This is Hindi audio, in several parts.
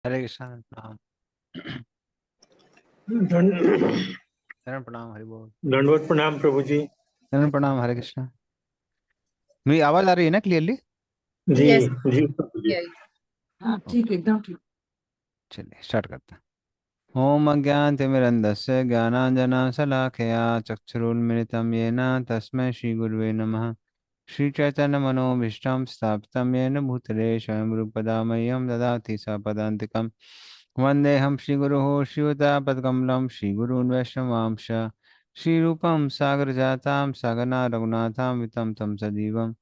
हरे कृष्ण प्रणाम। दंड- शरण प्रणाम, हरि बोल। दंडवत प्रणाम प्रभु जी। शरण प्रणाम, हरे कृष्ण। मेरी आवाज आ रही है ना क्लियरली? जी यस। जी प्रभु जी। हाँ ठीक, ओके, एकदम ठीक। चलिए स्टार्ट करते हैं। ओम अज्ञानतिमिरन्धस्य ज्ञानाञ्जनशलाकया चक्षुरुन्मिलितं येन तस्मै श्रीगुरुवे नमः। श्रीचैतन्यमनोभीष्टं स्थापितं येन भूतले स्वयं रूपदा मह्यं ददाति स पदान्तिकं। वन्देऽहं श्रीगुरुः श्रीयुतापदकमलं श्रीगुरून् वैष्णवांश श्रीरूपं सागरजातां सगना रघुनाथां वितं तं सजीवं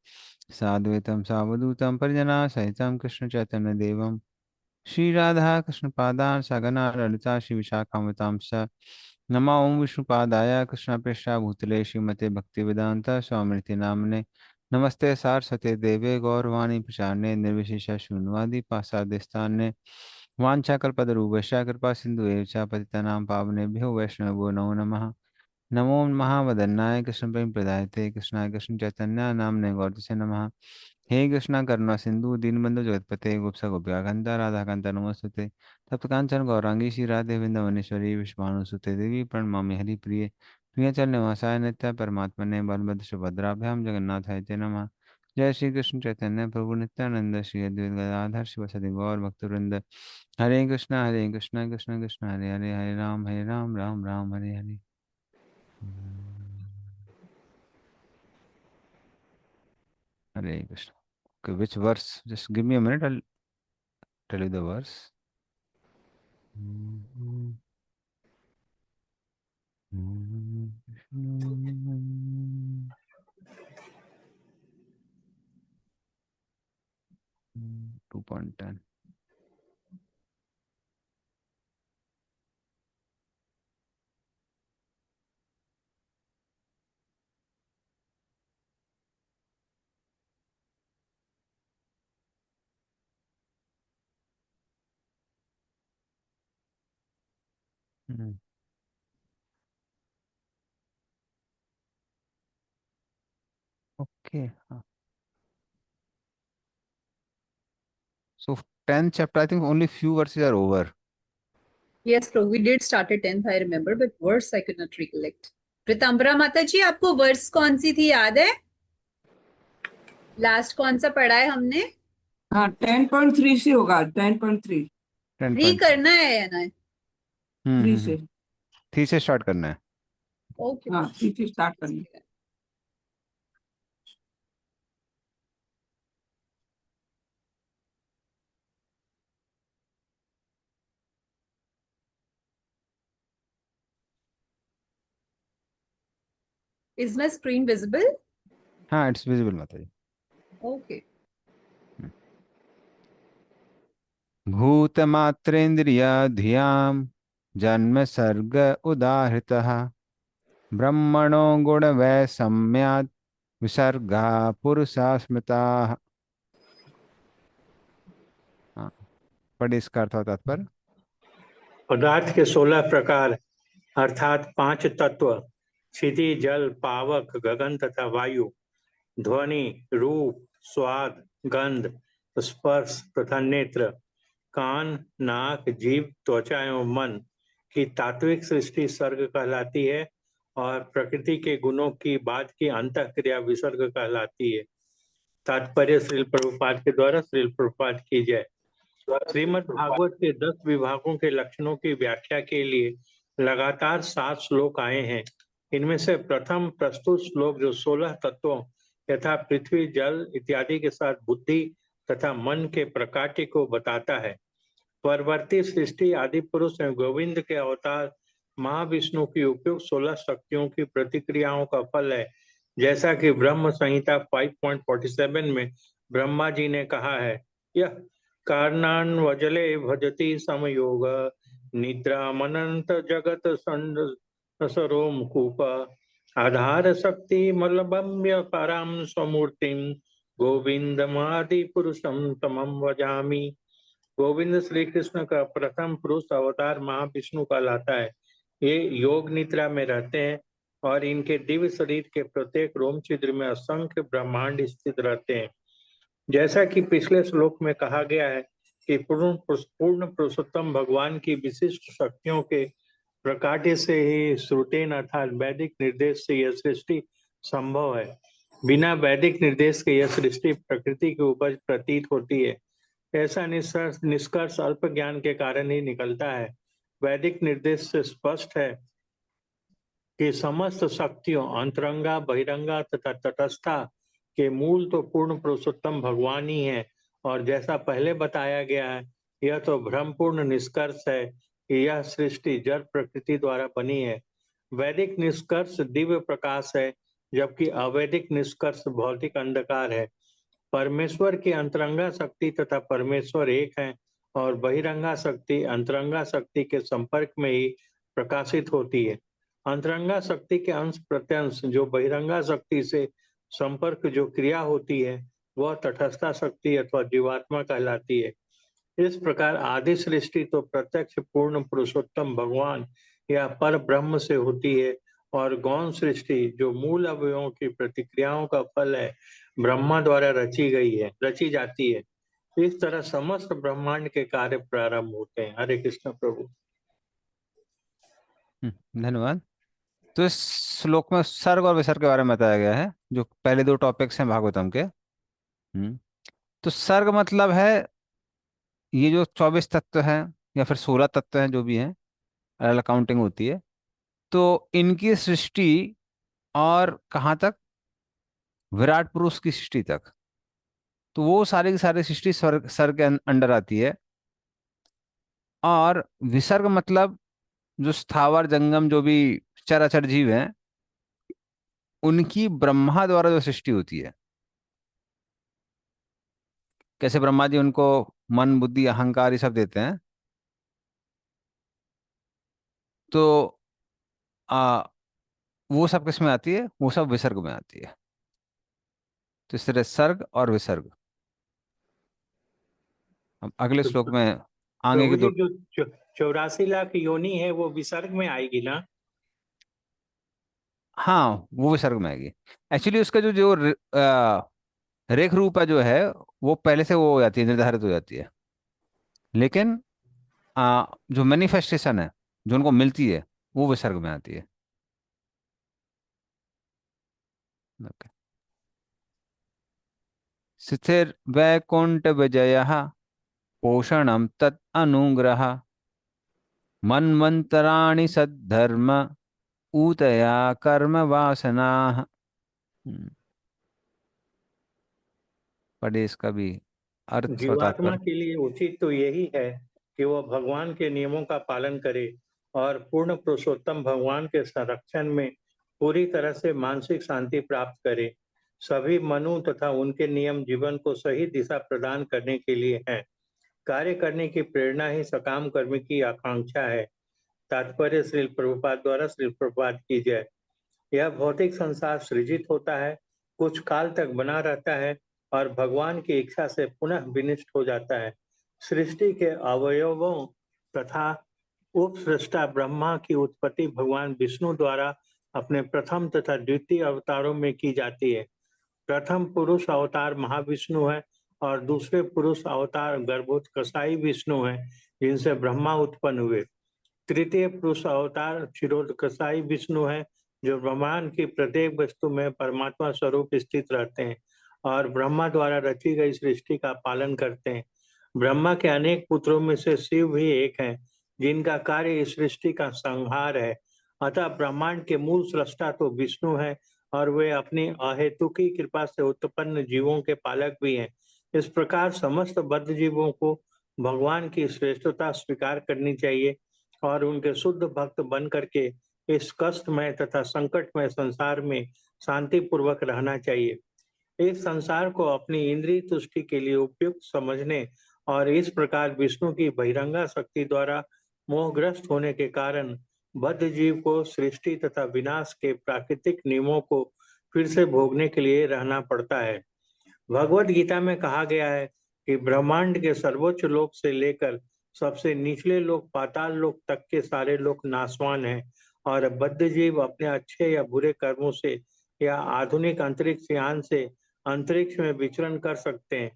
साद्वैतं सावधूतं परिजनासहितं कृष्णचैतन्यदेवं श्री राधा कृष्ण पादान सगना ललिता श्री विशाखावतां स नमा ओं विष्णुपादाय कृष्ण पृष्ठा भूतले श्रीमते भक्तिवेदांत स्वामिति नामने नमस्ते सारस्वते देवे गौरवाणी प्रचारणे निर्विशेष शून्यवादी पासादेस्तान्ने वाञ्छाकल्पतरुभ्यश्च कृपा सिन्धु एव च पतितानां पावनेभ्यो वैष्णवो नमो नमः। नमो महावदन्नाय कृष्ण प्रेम प्रदायते कृष्णाय कृष्ण चैतन्य नामने गौरतसे नमः। हे कृष्णा करुणा सिंधु दीनबंधु जगतपते गोपसा गोप्याकांता राधाकांता नमोस्तुते तप्तकांचन गौरांगी श्री राधे वृंदावनेश्वरी विश्वानुसुते देवी प्रणमामि हरिप्रिये प्रियचल निवासाय नित्य परमात्मने बलभद्र सुभद्राभ्याम जगन्नाथाय ते नमः। जय श्री कृष्ण चैतन्य प्रभु नित्यानंद श्री अद्वैत गदाधर शिवसदि गौर भक्तवृंद। हरे कृष्णा कृष्ण कृष्ण हरे हरे, हरे राम राम राम हरे हरे। हरे Krishna. Okay, which verse? Just give me a minute. I'll tell you the verse. 2.10. Okay. So 10th chapter, I think only few verses are over. Yes Prabhu, we did start at 10th I remember, but words I could not recollect. Pitambara Mata ji, आपको वर्ड्स कौन सी थी याद है? लास्ट कौन सा पढ़ा है हमने? हाँ 10.3 से होगा, 10.3 री 10.3. करना है या ना? 3 से। 3 से स्टार्ट करना है। ओके, हाँ 3 से स्टार्ट करनी। Is my screen visible? हाँ, इट्स विजिबल माता जी। ओके। भूतमात्रेन्द्रिय धियां जन्म सर्ग उदाहृतः ब्रह्मणो गुणवैषम्यात् विसर्गा पुरुषा स्मृताः। हाँ, पढ़िए इसका अर्थ और तात्पर्य। पदार्थ के 16 प्रकार अर्थात 5 तत्व क्षिति जल पावक गगन तथा वायु, ध्वनि रूप स्वाद गंध स्पर्श तथा नेत्र, कान नाक जीभ त्वचा एवं मन की तात्विक सृष्टि सर्ग कहलाती है और प्रकृति के गुणों की बाद की अंतःक्रिया विसर्ग कहलाती है। तात्पर्य श्रील प्रभुपाद के द्वारा श्रील प्रभुपाद की जय। श्रीमद् भागवत के 10 विभागों के लक्षणों की व्याख्या के लिए लगातार 7 श्लोक आए हैं। इनमें से प्रथम प्रस्तुत श्लोक जो 16 तत्वों यथा पृथ्वी जल इत्यादि के साथ बुद्धि तथा मन के प्रकाट्य को बताता है। परवर्ती सृष्टि आदि पुरुष एवं गोविंद के अवतार महाविष्णु की उपयुक्त 16 शक्तियों की प्रतिक्रियाओं का फल है, जैसा कि ब्रह्म संहिता 5.47 में ब्रह्मा जी ने कहा है। यह कारणान वजले भजति समयोग निद्रा मनंत जगत सरोम कूप आधार शक्ति मलबम्य पराम स्वमूर्तिम गोविंदमादि पुरुषम तमम वजामि। गोविंद श्री कृष्ण का प्रथम पुरुष अवतार महाविष्णु कहलाता है। ये योग निद्रा में रहते हैं और इनके दिव्य शरीर के प्रत्येक रोम छिद्र में असंख्य ब्रह्मांड स्थित रहते हैं। जैसा कि पिछले श्लोक में कहा गया है, कि पूर्ण पुरुषोत्तम भगवान की विशिष्ट शक्तियों के प्रकाट्य से ही श्रुतेन अर्थात वैदिक निर्देश से यह सृष्टि संभव है। बिना वैदिक निर्देश के यह सृष्टि प्रकृति की उपज प्रतीत होती है। ऐसा निष्कर्ष अल्प ज्ञान के कारण ही निकलता है। वैदिक निर्देश से स्पष्ट है कि समस्त शक्तियों अंतरंगा, बहिरंगा तथा तटस्था के मूल तो पूर्ण पुरुषोत्तम भगवान ही है। और जैसा पहले बताया गया है, यह तो भ्रमपूर्ण निष्कर्ष है कि यह सृष्टि जड़ प्रकृति द्वारा बनी है। वैदिक निष्कर्ष दिव्य प्रकाश है, जबकि अवैदिक निष्कर्ष भौतिक अंधकार है। परमेश्वर की अंतरंगा शक्ति तथा परमेश्वर एक है और बहिरंगा शक्ति अंतरंगा शक्ति के संपर्क में ही प्रकाशित होती है। अंतरंगा शक्ति के अंश प्रत्यंश जो बहिरंगा शक्ति से संपर्क जो क्रिया होती है वह तटस्था शक्ति अथवा जीवात्मा कहलाती है। इस प्रकार आदि सृष्टि तो प्रत्यक्ष पूर्ण पुरुषोत्तम भगवान या पर ब्रह्म से होती है और गौण सृष्टि जो मूल अवयवों की प्रतिक्रियाओं का फल है ब्रह्मा द्वारा रची जाती है। इस तरह समस्त ब्रह्मांड के कार्य प्रारंभ होते हैं। हरे कृष्ण प्रभु। धन्यवाद। तो इस श्लोक में सर्ग और विसर्ग के बारे में बताया गया है, जो पहले दो टॉपिक्स हैं भागवतम के। तो सर्ग मतलब है ये जो 24 तत्व हैं या फिर 16 तत्व हैं, जो भी हैं, अलग अलग काउंटिंग होती है, तो इनकी सृष्टि और कहाँ तक, विराट पुरुष की सृष्टि तक। तो वो सारी की सारी सृष्टि स्वर्ग सर्ग के अंडर आती है। और विसर्ग मतलब जो स्थावर जंगम जो भी चराचर जीव हैं उनकी ब्रह्मा द्वारा जो सृष्टि होती है। कैसे ब्रह्मा जी उनको मन, बुद्धि, अहंकार ये सब देते हैं, तो आ, वो सब किस में आती है, वो सब विसर्ग में आती है। तो इस तरह सर्ग और विसर्ग। अब अगले तो श्लोक में आगे प्रभु के जी दो। जो 84 लाख योनि है वो विसर्ग में आएगी ना? हाँ, वो विसर्ग में आएगी। एक्चुअली उसका जो जो रेख रूप है जो है, वो पहले से वो हो जाती है, निर्धारित हो जाती है। लेकिन जो मैनिफेस्टेशन है जो उनको मिलती है वो विसर्ग में आती है। Okay. स्थिर वैकुंठ विजय पोषणम तत् अनुग्रह मन्वंतराणि सद्धर्म ऊतया कर्म वासना। पढ़िए इसका भी अर्थ और जीवात्मा तात्पर्य। के लिए उचित तो यही है कि वह भगवान के नियमों का पालन करे और पूर्ण पुरुषोत्तम भगवान के संरक्षण में पूरी तरह से मानसिक शांति प्राप्त करे। सभी मनु तथा उनके नियम जीवन को सही दिशा प्रदान करने के लिए हैं। कार्य करने की प्रेरणा ही सकाम कर्म की आकांक्षा है। तात्पर्य श्री प्रभुपाद द्वारा श्री प्रभुपाद की जय। यह भौतिक संसार सृजित होता है, कुछ काल तक बना रहता है और भगवान की इच्छा से पुनः विनिष्ट हो जाता है। सृष्टि के अवयवों तथा उपसृष्टा ब्रह्मा की उत्पत्ति भगवान विष्णु द्वारा अपने प्रथम तथा द्वितीय अवतारों में की जाती है। प्रथम पुरुष अवतार महाविष्णु है और दूसरे पुरुष अवतार गर्भोत कसाई विष्णु है, जिनसे ब्रह्मा उत्पन्न हुए। तृतीय पुरुष अवतार क्षीरोदकसाई विष्णु है, जो ब्रह्मांड की प्रत्येक वस्तु में परमात्मा स्वरूप स्थित रहते हैं और ब्रह्मा द्वारा रची गई सृष्टि का पालन करते हैं। ब्रह्मा के अनेक पुत्रों में से शिव भी एक हैं, जिनका कार्य इस सृष्टि का संहार है। अतः ब्रह्मांड के मूल सृष्टा तो विष्णु है और वे अपनी अहेतुकी कृपा से उत्पन्न जीवों के पालक भी हैं। इस प्रकार समस्त बद्ध जीवों को भगवान की श्रेष्ठता स्वीकार करनी चाहिए और उनके शुद्ध भक्त बन करके इस कष्टमय तथा संकटमय संसार में शांति पूर्वक रहना चाहिए। इस संसार को अपनी इंद्रिय तुष्टि के लिए उपयुक्त समझने और इस प्रकार विष्णु की बहिरंगा शक्ति द्वारा मोहग्रस्त होने के कारण बद्ध जीव को सृष्टि तथा विनाश के प्राकृतिक नियमों को फिर से भोगने के लिए रहना पड़ता है। भगवत गीता में कहा गया है कि ब्रह्मांड के सर्वोच्च लोक से लेकर सबसे निचले लोक पाताल लोक तक के सारे लोक नाशवान हैं और बद्ध जीव अपने अच्छे या बुरे कर्मों से या आधुनिक अंतरिक्ष यान से अंतरिक्ष में विचरण कर सकते हैं।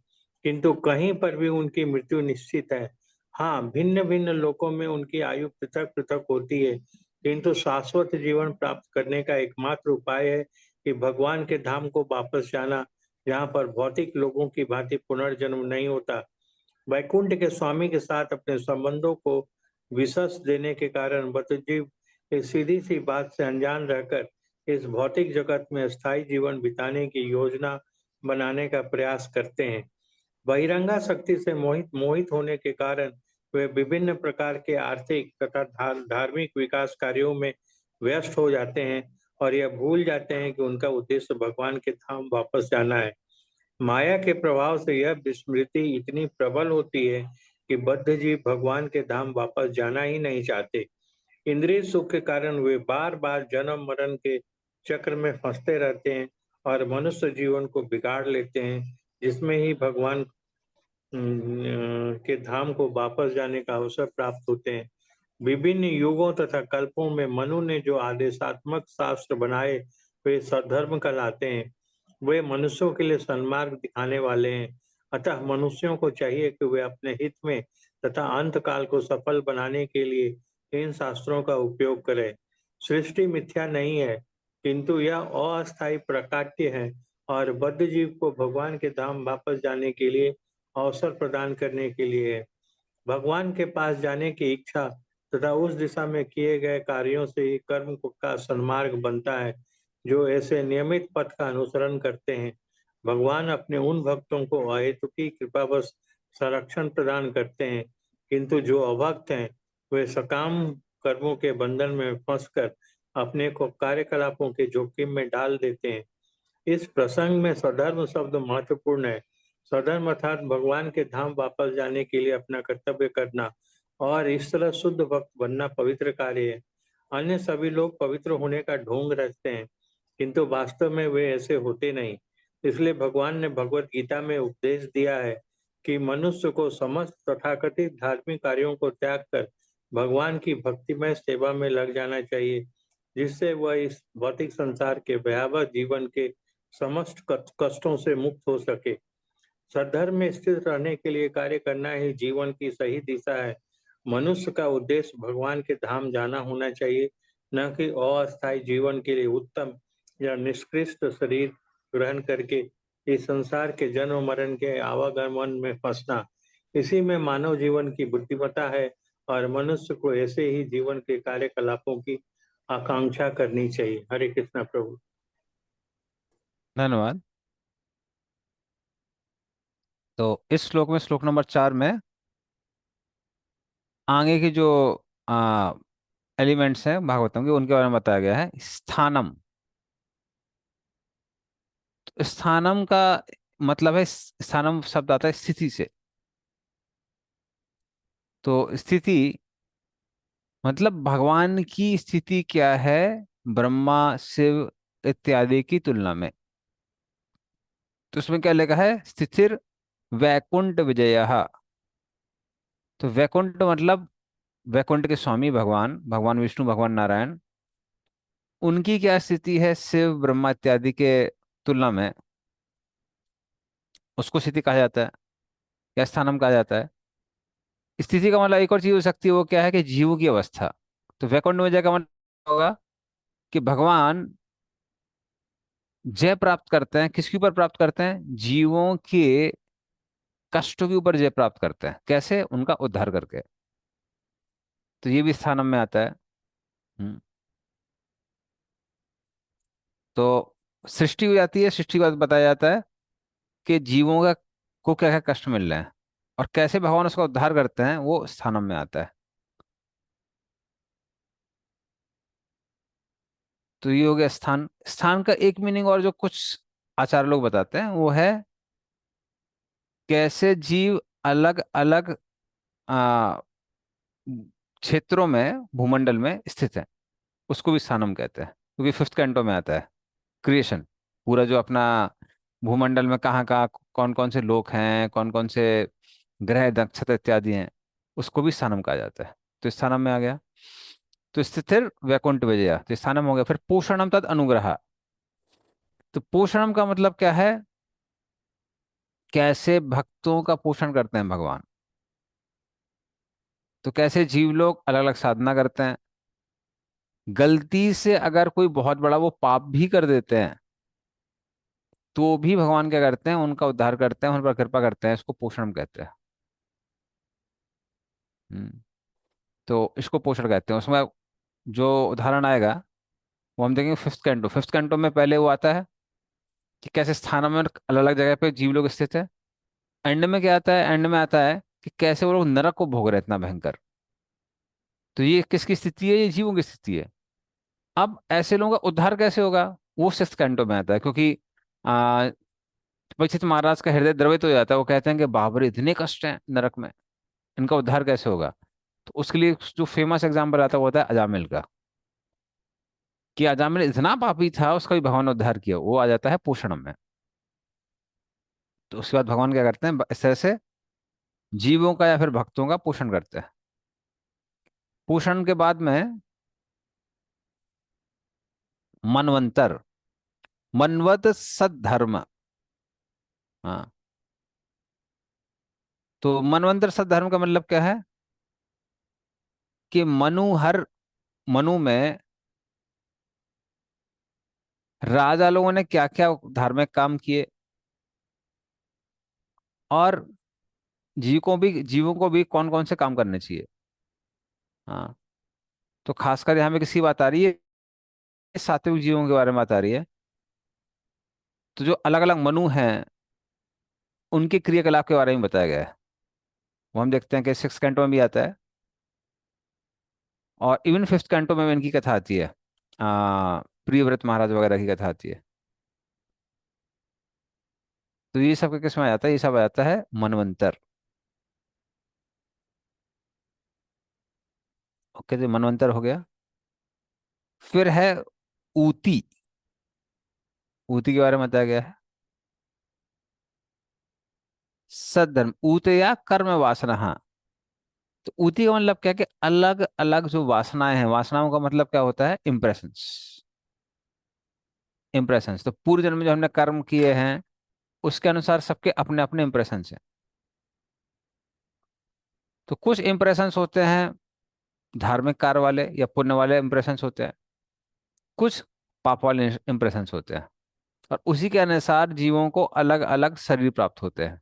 किंतु कहीं पर भी उनकी मृत्यु निश्चित है। हाँ, भिन्न भिन्न लोकों में उनकी आयु पृथक पृथक होती है, किंतु शाश्वत जीवन प्राप्त करने का एकमात्र उपाय है कि भगवान के धाम को वापस जाना, जहाँ पर भौतिक लोगों की भांति पुनर्जन्म नहीं होता। वैकुंठ के स्वामी के साथ अपने संबंधों को विश्वास देने के कारण बद्धजीव इस सीधी सी बात से अनजान रहकर इस भौतिक जगत में स्थायी जीवन बिताने की योजना बनाने का प्रयास करते हैं। बहिरंगा शक्ति से मोहित मोहित होने के कारण वे विभिन्न प्रकार के आर्थिक तथा धार्मिक विकास कार्यों में व्यस्त हो जाते हैं और यह भूल जाते हैं कि उनका उद्देश्य भगवान के धाम वापस जाना है। माया के प्रभाव से यह विस्मृति इतनी प्रबल होती है कि बद्ध जीव भगवान के धाम वापस जाना ही नहीं चाहते। इंद्रिय सुख के कारण वे बार बार जन्म मरण के चक्र में फंसते रहते हैं और मनुष्य जीवन को बिगाड़ लेते हैं, जिसमें ही भगवान के धाम को वापस जाने का अवसर प्राप्त होते हैं। विभिन्न युगों तथा कल्पों में मनु ने जो आदेशात्मक शास्त्र बनाए वे सद्धर्म कहलाते हैं। वे मनुष्यों के लिए सन्मार्ग दिखाने वाले हैं। अतः मनुष्यों को चाहिए कि वे अपने हित में तथा अंत काल को सफल बनाने के लिए इन शास्त्रों का उपयोग करें। सृष्टि मिथ्या नहीं है, किंतु यह अस्थायी प्रकाट्य है और बद्ध जीव को भगवान के धाम वापस जाने के लिए अवसर प्रदान करने के लिए है। भगवान के पास जाने की इच्छा तथा उस दिशा में किए गए कार्यों से ही कर्म का सन्मार्ग बनता है, जो ऐसे नियमित पथ का अनुसरण करते हैं। भगवान अपने उन भक्तों को अहेतुकी कृपावश संरक्षण प्रदान करते हैं, किंतु जो अभक्त हैं वे सकाम कर्मों के बंधन में फंसकर अपने को कार्यकलापों के जोखिम में डाल देते हैं। इस प्रसंग में सधर्म शब्द महत्वपूर्ण है। सधर्म अर्थात भगवान के धाम वापस जाने के लिए अपना कर्तव्य करना और इस तरह शुद्ध भक्त बनना पवित्र कार्य है। अन्य सभी लोग पवित्र होने का ढोंग रचते हैं, किंतु वास्तव में वे ऐसे होते नहीं। इसलिए भगवान ने भगवत गीता में उपदेश दिया है कि मनुष्य को समस्त तथाकथित धार्मिक कार्यों को त्याग कर भगवान की भक्तिमय सेवा में लग जाना चाहिए, जिससे वह इस भौतिक संसार के भयावह जीवन के समस्त कष्टों से मुक्त हो सके। सद्धर्म में स्थित रहने के लिए कार्य करना ही जीवन की सही दिशा है। मनुष्य का उद्देश्य भगवान के धाम जाना होना चाहिए, न कि अस्थायी जीवन के लिए उत्तम या निष्कृष्ट शरीर ग्रहण करके इस संसार के जन्म मरण के आवागमन में फंसना। इसी में मानव जीवन की बुद्धिमत्ता है और मनुष्य को ऐसे ही जीवन के कार्यकलापों की आकांक्षा करनी चाहिए। हरे कृष्णा प्रभु। धन्यवाद। तो इस श्लोक में, श्लोक नंबर 4 में आगे की जो एलिमेंट्स हैं भागवतम के, उनके बारे में बताया गया है। स्थानम, तो स्थानम का मतलब है, स्थानम शब्द आता है स्थिति से। तो स्थिति मतलब भगवान की स्थिति क्या है ब्रह्मा शिव इत्यादि की तुलना में। तो उसमें क्या लिखा है, स्थितिर् वैकुंठ विजयः। तो वैकुंठ मतलब वैकुंठ के स्वामी भगवान, भगवान विष्णु, भगवान नारायण, उनकी क्या स्थिति है शिव ब्रह्मा इत्यादि के तुलना में, उसको स्थिति कहा जाता है या स्थानम कहा जाता है। स्थिति का मतलब एक और चीज हो सकती है, वो क्या है कि जीवों की अवस्था। तो वैकुंठ विजय का मतलब होगा कि भगवान जय प्राप्त करते हैं, किसके ऊपर प्राप्त करते हैं, जीवों के कष्टों के ऊपर जय प्राप्त करते हैं। कैसे, उनका उद्धार करके। तो ये भी स्थानम में आता है। हम्म। तो सृष्टि हो जाती है, सृष्टि के बाद बताया जाता है कि जीवों का को क्या क्या कष्ट मिल रहे हैं और कैसे भगवान उसका उद्धार करते हैं, वो स्थानम में आता है। तो ये हो गया स्थान। स्थान का एक मीनिंग और जो कुछ आचार्य लोग बताते हैं वो है कैसे जीव अलग अलग आ क्षेत्रों में, भूमंडल में स्थित है, उसको भी स्थानम कहते हैं। क्योंकि फिफ्थ कैंटो में आता है क्रिएशन, पूरा जो अपना भूमंडल में कहाँ कहाँ कौन कौन से लोक हैं, कौन कौन से ग्रह नक्षत्र इत्यादि हैं, उसको भी स्थानम कहा जाता है। तो स्थानम में आ गया। तो स्थितिर वैकुंठ विजया, तो स्थानम हो गया। फिर पोषणम तद अनुग्रह। तो पोषणम का मतलब क्या है कैसे भक्तों का पोषण करते हैं भगवान। तो कैसे जीव लोग अलग अलग साधना करते हैं, गलती से अगर कोई बहुत बड़ा वो पाप भी कर देते हैं तो भी भगवान क्या करते हैं, उनका उद्धार करते हैं, उन पर कृपा करते हैं, इसको पोषण कहते हैं। हम्म, तो इसको पोषण कहते हैं। उसमें जो उदाहरण आएगा वो हम देखेंगे फिफ्थ कैंटो में पहले वो आता है कि कैसे स्थानों में अलग अलग जगह पे जीव लोग स्थित है। एंड में क्या आता है, एंड में आता है कि कैसे वो लोग नरक को भोग रहे हैं इतना भयंकर। तो ये किसकी स्थिति है, ये जीवों की स्थिति है। अब ऐसे लोगों का उद्धार कैसे होगा, वो सिक्स्थ कैंटो में आता है, क्योंकि आ, परीक्षित महाराज का हृदय द्रवित हो जाता है। वो कहते हैं कि बाबरे इतने कष्ट हैं नरक में, इनका उद्धार कैसे होगा। तो उसके लिए जो फेमस एग्जाम्पल आता है वो होता है अजामिल का, कि अजामिल इतना पापी था, उसका भी भगवान ने उद्धार किया, वो आ जाता है पोषण में। तो उसके बाद भगवान क्या करते हैं, इस तरह से जीवों का या फिर भक्तों का पोषण करते हैं। पोषण के बाद में मनवंतर, मनवत सद्धर्म। हाँ, तो मनवंतर सद्धर्म का मतलब क्या है कि हर मनु में राजा लोगों ने क्या क्या धार्मिक काम किए, और जीवों को भी कौन कौन से काम करने चाहिए। हाँ, तो खासकर यहाँ पे किसी बात आ रही है, सात्विक जीवों के बारे में बात आ रही है। तो जो अलग अलग मनु हैं उनके क्रियाकलाप के बारे में बताया गया है। वो हम देखते हैं कि सिक्स कैंटो में भी आता है, और इवन फिफ्थ कैंटो में भी इनकी कथा आती है। प्रियव्रत महाराज वगैरह की कथा आती है। तो ये सब किस में आ जाता है, ये सब आ जाता है मनवंतर। ओके, तो मनवंतर हो गया। फिर है ऊती। ऊती के बारे में बताया गया है, सद्धर्म ऊत या कर्म वासना। तो ऊती का मतलब क्या है कि अलग अलग जो वासनाएं हैं, वासनाओं का मतलब क्या होता है, इंप्रेशंस। इंप्रेशंस, तो पूर्व जन्म में जो हमने कर्म किए हैं उसके अनुसार सबके अपने अपने इंप्रेशंस हैं। तो कुछ इंप्रेशंस होते हैं धार्मिक कार्य वाले या पुण्य वाले इंप्रेशंस होते हैं, कुछ पाप वाले इंप्रेशंस होते हैं, और उसी के अनुसार जीवों को अलग अलग शरीर प्राप्त होते हैं।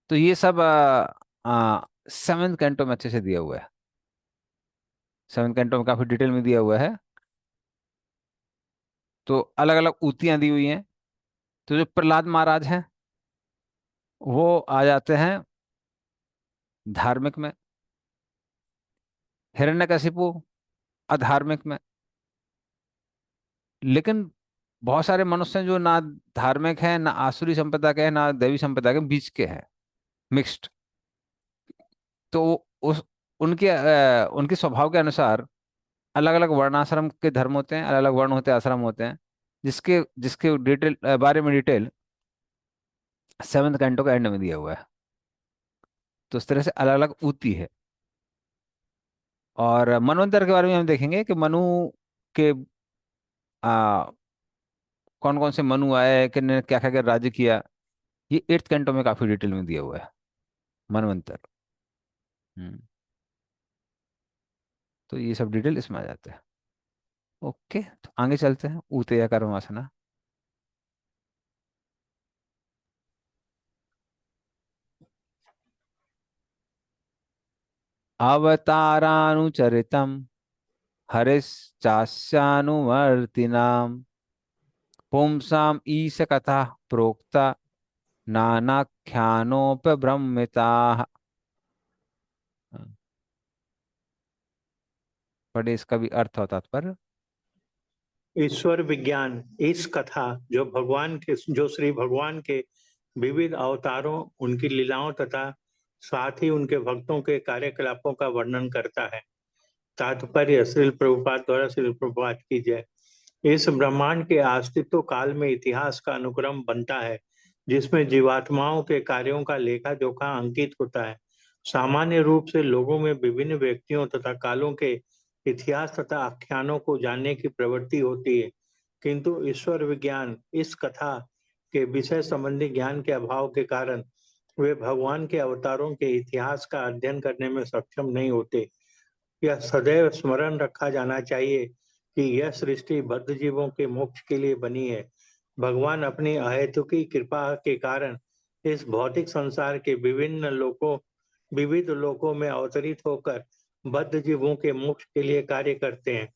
तो ये सब सेवेंथ कैंटो में अच्छे से दिया हुआ है। सेवेंथ कैंटो में काफी डिटेल में दिया हुआ है। तो अलग अलग ऊतियां दी हुई हैं। तो जो प्रहलाद महाराज हैं वो आ जाते हैं धार्मिक में, हिरण्यकशिपु अधार्मिक में। लेकिन बहुत सारे मनुष्य हैं जो ना धार्मिक है, ना आसुरी संप्रदाय के हैं, ना दैवी संप्रदाय के, बीच के हैं, मिक्स्ड। तो उस उनके स्वभाव के अनुसार अलग अलग वर्णाश्रम के धर्म होते हैं, अलग अलग वर्ण होते हैं, आश्रम होते हैं, जिसके जिसके डिटेल बारे में डिटेल सेवन्थ कैंटो का एंड में दिया हुआ है। तो इस तरह से अलग अलग ऊती है। और मनवंतर के बारे में हम देखेंगे कि मनु के आ, कौन कौन से मनु आए, कि ने क्या क्या राज्य किया, ये एट्थ कैंटो में काफी डिटेल में दिया हुआ है, मनवंतर। हम्म, तो ये सब डिटेल इसमें आ जाते हैं। ओके, तो आगे चलते हैं, ऊते कर्मासना। अवतारानुचरितम हरिश्चास्यानुवर्तिनाम पुंसाम ईश कथा प्रोक्ता नानाख्यानोपब्रह्मिता। पढ़े, इसका भी अर्थ और तात्पर्य। ईश्वर विज्ञान इस कथा जो श्री भगवान के विविध अवतारों, उनकी लीलाओं तथा साथ ही उनके भक्तों के कार्यकलापों का वर्णन करता है। तात्पर्य श्रील प्रभुपाद द्वारा, श्रील प्रभुपाद की जय। इस ब्रह्मांड के अस्तित्व काल में इतिहास का अनुक्रम बनता है, जिसमें जीवात्माओं के कार्यों का लेखा जोखा अंकित होता है। सामान्य रूप से लोगों में विभिन्न व्यक्तियों तथा कालों के इतिहास तथा आख्यानों को जानने की प्रवृत्ति होती है, किंतु ईश्वर विज्ञान इस कथा के विषय संबंधी ज्ञान के अभाव के कारण वे भगवान के अवतारों के इतिहास का अध्ययन करने में सक्षम नहीं होते। यह सदैव स्मरण रखा जाना चाहिए कि यह सृष्टि बद्ध जीवों के मोक्ष के लिए बनी है। भगवान अपनी अहेतुकी कृपा के कारण इस भौतिक संसार के विविध लोकों में अवतरित होकर बद्ध जीवों के मोक्ष के लिए कार्य करते हैं।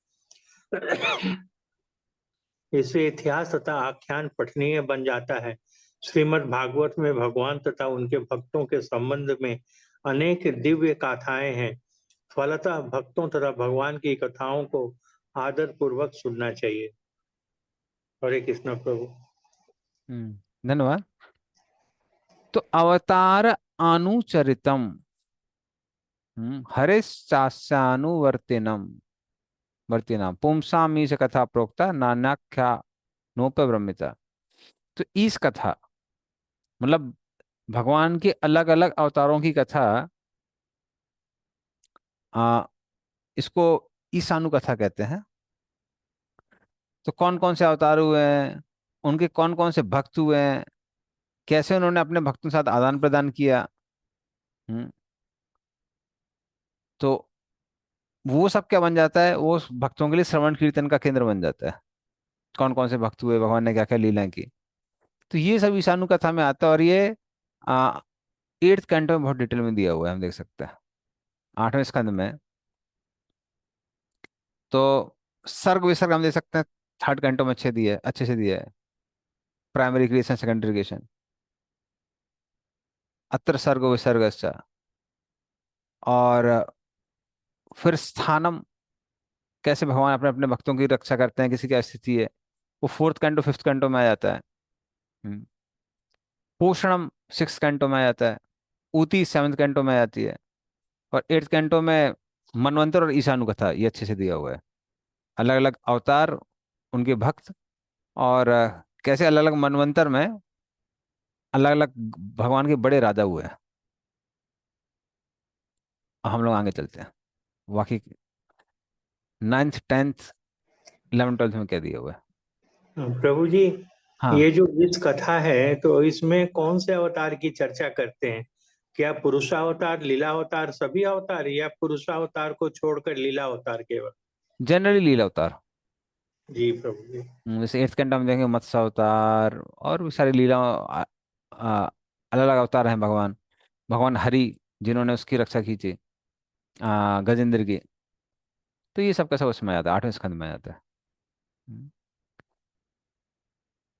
इससे इतिहास तथा आख्यान पठनीय बन जाता है। श्रीमद् भागवत में भगवान तथा उनके भक्तों के संबंध में अनेक दिव्य गाथाएं हैं। फलतः भक्तों तथा भगवान की कथाओं को आदर पूर्वक सुनना चाहिए। हरे कृष्ण प्रभु। धन्यवाद। तो अवतार अनुचरितम हरिश्चास्यानुवर्तिनम वर्तिना पुंसामीश कथा प्रोक्ता नान्याख्या नोपब्रह्मिता। तो इस कथा मतलब भगवान के अलग अलग अवतारों की कथा, इसको ईशानु कथा कहते हैं। तो कौन कौन से अवतार हुए हैं, उनके कौन कौन से भक्त हुए हैं, कैसे उन्होंने अपने भक्तों के साथ आदान प्रदान किया, हम्म, तो वो सब क्या बन जाता है, वो उस भक्तों के लिए श्रवण कीर्तन का केंद्र बन जाता है। कौन कौन से भक्त हुए, भगवान ने क्या क्या लीलाएं की, तो ये सब ईशानु कथा में आता है। और ये 8th कैंटो में बहुत डिटेल में दिया हुआ है, हम देख सकते हैं 8वें स्कंद में। तो सर्ग विसर्ग हम देख सकते हैं 3rd कैंटो में अच्छे से दिया है। प्राइमरी क्रिएशन, सेकेंडरी क्रिएशन, अत्र सर्ग विसर्ग। और फिर स्थानम, कैसे भगवान अपने अपने भक्तों की रक्षा करते हैं, किसी की स्थिति है, वो 4th कैंटो 5th कैंटो में आ जाता है। हम्म। पोषणम 6th कैंटो में आ जाता है। ऊती 7th कैंटो में आ जाती है। और 8th कैंटो में मनवंतर और ईशानु कथा, ये अच्छे से दिया हुआ है। अलग अलग अवतार, उनके भक्त, और कैसे अलग अलग मनवंतर में अलग अलग भगवान के बड़े राजा हुए हैं। अब हम लोग आगे चलते हैं, बाकी 9th 10th 11th 12th में क्या दिया हुआ है। प्रभु जी, हाँ, ये जो इस कथा है तो इसमें कौन से अवतार की चर्चा करते हैं? क्या पुरुषावतार, लीलावतार, सभी अवतार, या पुरुषावतार को छोड़कर लीलावतार केवल? जनरली लीला अवतार। जी प्रभु जी। जैसे 8th कैंटो में देखेंगे मत्स्य अवतार, और भी सारी लीला, अलग अलग अवतार हैं। भगवान भगवान हरि, जिन्होंने उसकी रक्षा की थी, गजेंद्र की। तो ये सब का सब उसमें आ जाता है, 8वें स्कंद में आ जाता है। हम्म।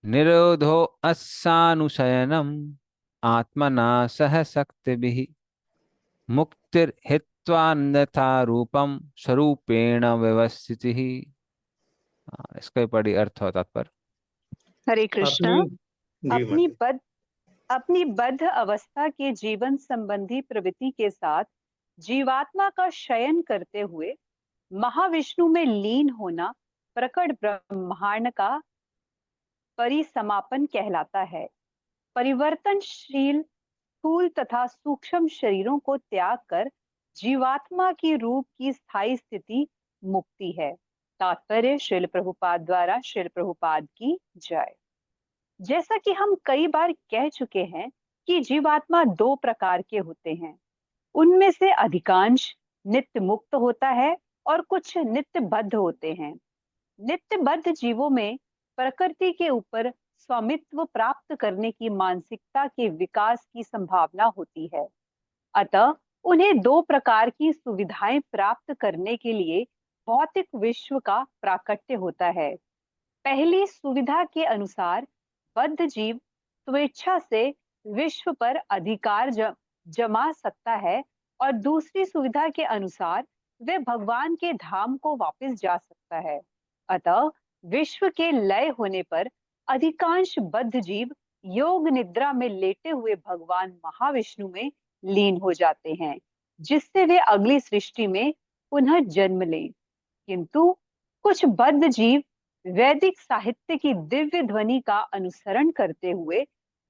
निरोधो अस्सानुशयनम आत्मना सह शक्तिभिः मुक्तिर्हित्वान्यथा रूपम स्वरूपेण व्यवस्थितिः। इसका भी बड़ी अर्थ होता पर। हरे कृष्णा। जी अपनी माता। बद्ध अपनी बद्ध अवस्था के जीवन संबंधी प्रवृत्ति के साथ जीवात्मा का शयन करते हुए महाविष्णु में लीन होना प्रकट ब्रह्मांड का परिसमापन कहलाता है। परिवर्तनशील स्थूल तथा सूक्ष्म शरीरों को त्याग कर जीवात्मा की रूप की स्थायी स्थिति मुक्ति है। तात्पर्य श्रील प्रभुपाद द्वारा श्रील प्रभुपाद की जय। जैसा कि हम कई बार कह चुके हैं कि जीवात्मा 2 प्रकार के होते हैं। उनमें से अधिकांश नित्य मुक्त होता है और कुछ नित्य बद्ध होते हैं। नित्य बद्ध जीवों में प्रकृति के ऊपर स्वामित्व प्राप्त करने की मानसिकता के विकास की संभावना होती है। अतः उन्हें 2 प्रकार की सुविधाएं प्राप्त करने के लिए भौतिक विश्व का प्राकट्य होता है। पहली सुविधा के अनुसार बद्ध जीव स्वेच्छा से विश्व पर अधिकार जमा सकता है, और दूसरी सुविधा के अनुसार वे भगवान के धाम को वापस जा सकता है। अतः विश्व के लय होने पर अधिकांश बद्ध जीव योग निद्रा में लेटे हुए भगवान महाविष्णु में लीन हो जाते हैं, जिससे वे अगली सृष्टि में पुनः जन्म लें। किंतु कुछ बद्ध जीव वैदिक साहित्य की दिव्य ध्वनि का अनुसरण करते हुए